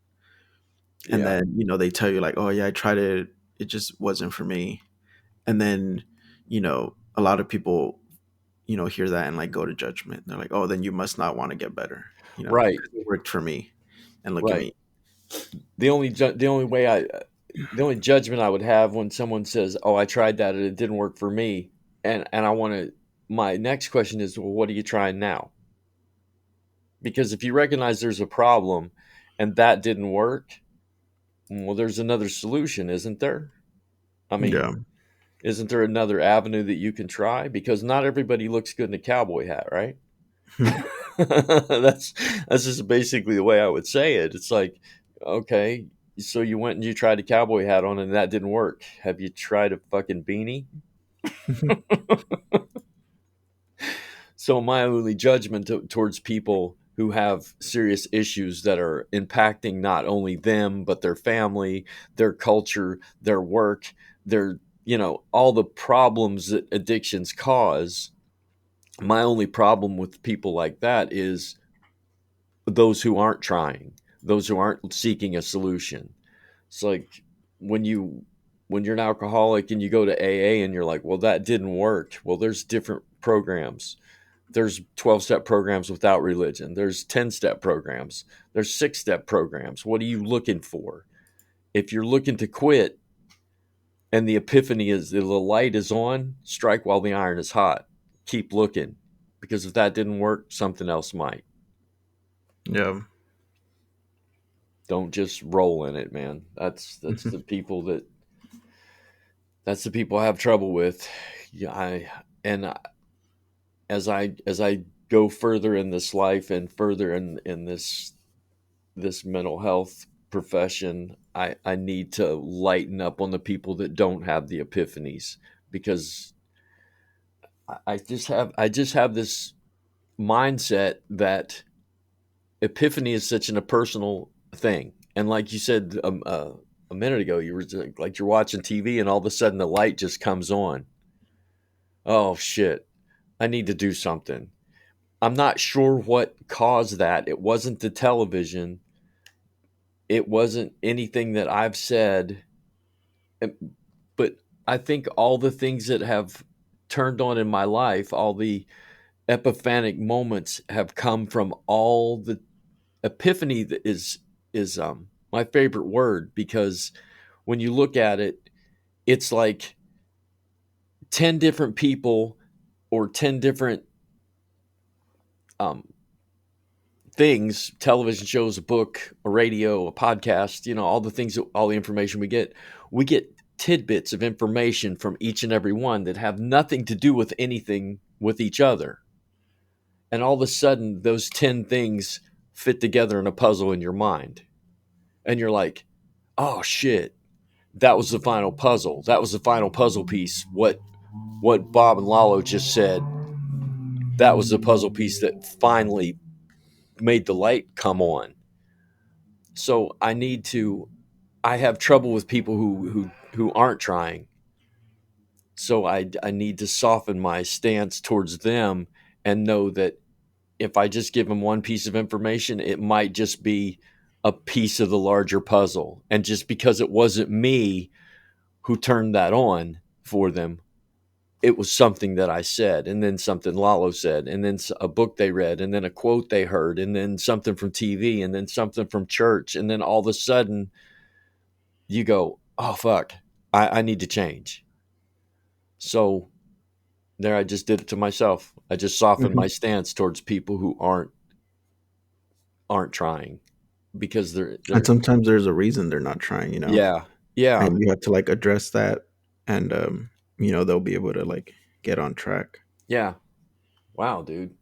and Yeah. then they tell you like, oh yeah, I tried it, it just wasn't for me. And then a lot of people hear that and like go to judgment. They're like, oh, then you must not want to get better, Right. because it worked for me, and look at Right. me. The only judgment I would have when someone says, "Oh, I tried that and it didn't work for me," and I want to. My next question is, well, what are you trying now? Because if you recognize there's a problem and that didn't work, well, there's another solution, isn't there? I mean, Yeah. isn't there another avenue that you can try? Because not everybody looks good in a cowboy hat, right? that's that's just basically the way I would say it. It's like, okay, so you went and you tried a cowboy hat on and that didn't work. Have you tried a fucking beanie? So my only judgment towards people who have serious issues that are impacting not only them but their family, their culture, their work, their all the problems that addictions cause. My only problem with people like that is those who aren't trying, those who aren't seeking a solution. It's like when you when you're an alcoholic and you go to AA and you're like, well, that didn't work. Well, there's different programs. There's 12-step programs without religion. There's 10-step programs. There's 6-step programs. What are you looking for? If you're looking to quit and the epiphany is the light is on, strike while the iron is hot. Keep looking, because if that didn't work, something else might. Yeah. Don't just roll in it, man. That's the people I have trouble with. Yeah, and as I go further in this life and further in this mental health profession, I need to lighten up on the people that don't have the epiphanies, because I just have this mindset that epiphany is such an a personal thing. And like you said a minute ago, you were like you're watching TV and all of a sudden the light just comes on. Oh shit, I need to do something. I'm not sure what caused that. It wasn't the television. It wasn't anything that I've said. But I think all the things that have turned on in my life, all the epiphanic moments have come from all the epiphany that is my favorite word, because when you look at it, it's like 10 different people or 10 different um, things, television shows, a book, a radio, a podcast, all the things, all the information we get tidbits of information from each and every one that have nothing to do with anything with each other. And all of a sudden, those 10 things fit together in a puzzle in your mind. And you're like, oh shit, that was the final puzzle. That was the final puzzle piece. What Bob and Lalo just said, that was the puzzle piece that finally made the light come on. So I have trouble with people who aren't trying. So I need to soften my stance towards them and know that if I just give them one piece of information, it might just be a piece of the larger puzzle. And just because it wasn't me who turned that on for them, it was something that I said, and then something Lalo said, and then a book they read, and then a quote they heard, and then something from TV, and then something from church. And then all of a sudden you go, oh, fuck, I need to change. So there, I just did it to myself. I just softened my stance towards people who aren't trying, because And they're sometimes there's a reason they're not trying, yeah, yeah, and you have to like address that, and they'll be able to like get on track. yeah. Wow, dude,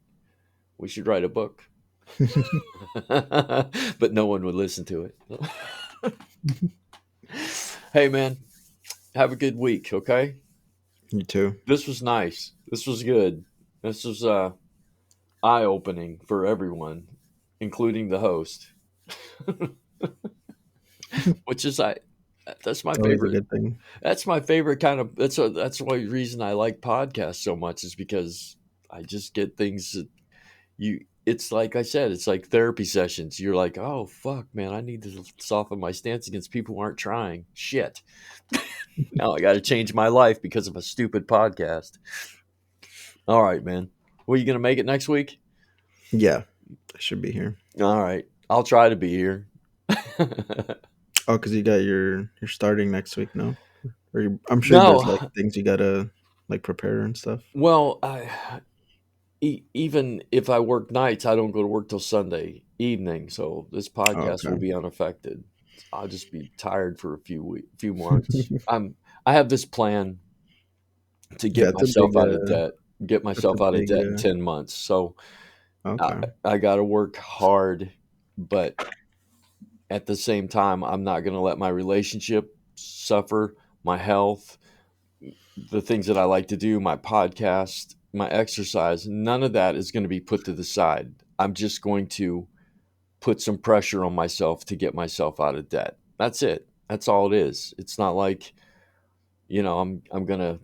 we should write a book. But no one would listen to it. Hey, man, have a good week, okay? You too. This was nice. This was good. This was eye-opening for everyone, including the host. Which is that's my Always a favorite. good thing. That's my favorite kind of. That's why reason I like podcasts so much, is because I just get things that you. It's like I said, it's like therapy sessions. You're like, oh fuck, man, I need to soften my stance against people who aren't trying. Shit, now I got to change my life because of a stupid podcast. All right, man. Well, you gonna make it next week? Yeah, I should be here. All right, I'll try to be here. Oh, because you're starting next week, no? I'm sure there's like No, things you gotta like prepare and stuff. well, even if I work nights, I don't go to work till Sunday evening, so this Oh, podcast will okay. be unaffected. I'll just be tired for a few months. I have this plan to Yeah, get myself out of debt, get myself out of debt in 10 months. So okay. I got to work hard, but at the same time, I'm not going to let my relationship suffer, my health, the things that I like to do, my podcast, my exercise. None of that is going to be put to the side. I'm just going to put some pressure on myself to get myself out of debt. That's it. That's all it is. It's not like, I'm going to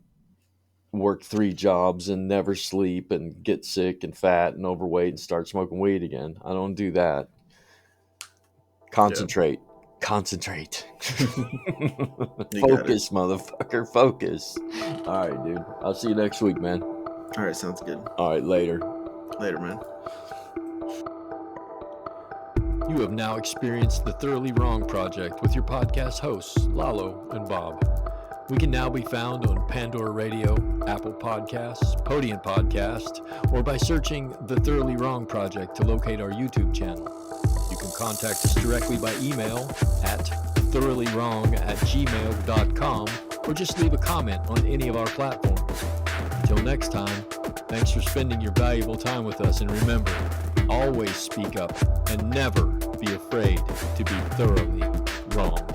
work 3 jobs and never sleep and get sick and fat and overweight and start smoking weed again. I don't do that. Concentrate. Concentrate. Focus, motherfucker. Focus. All right, dude. I'll see you next week, man. All right, sounds good. All right, later. Later, man. You have now experienced the Thoroughly Wrong Project with your podcast hosts, Lalo and Bob. We can now be found on Pandora Radio, Apple Podcasts, Podium Podcast, or by searching the Thoroughly Wrong Project to locate our YouTube channel. You can contact us directly by email at thoroughly-wrong@gmail.com or just leave a comment on any of our platforms. Until next time, thanks for spending your valuable time with us, and remember, always speak up and never be afraid to be thoroughly wrong.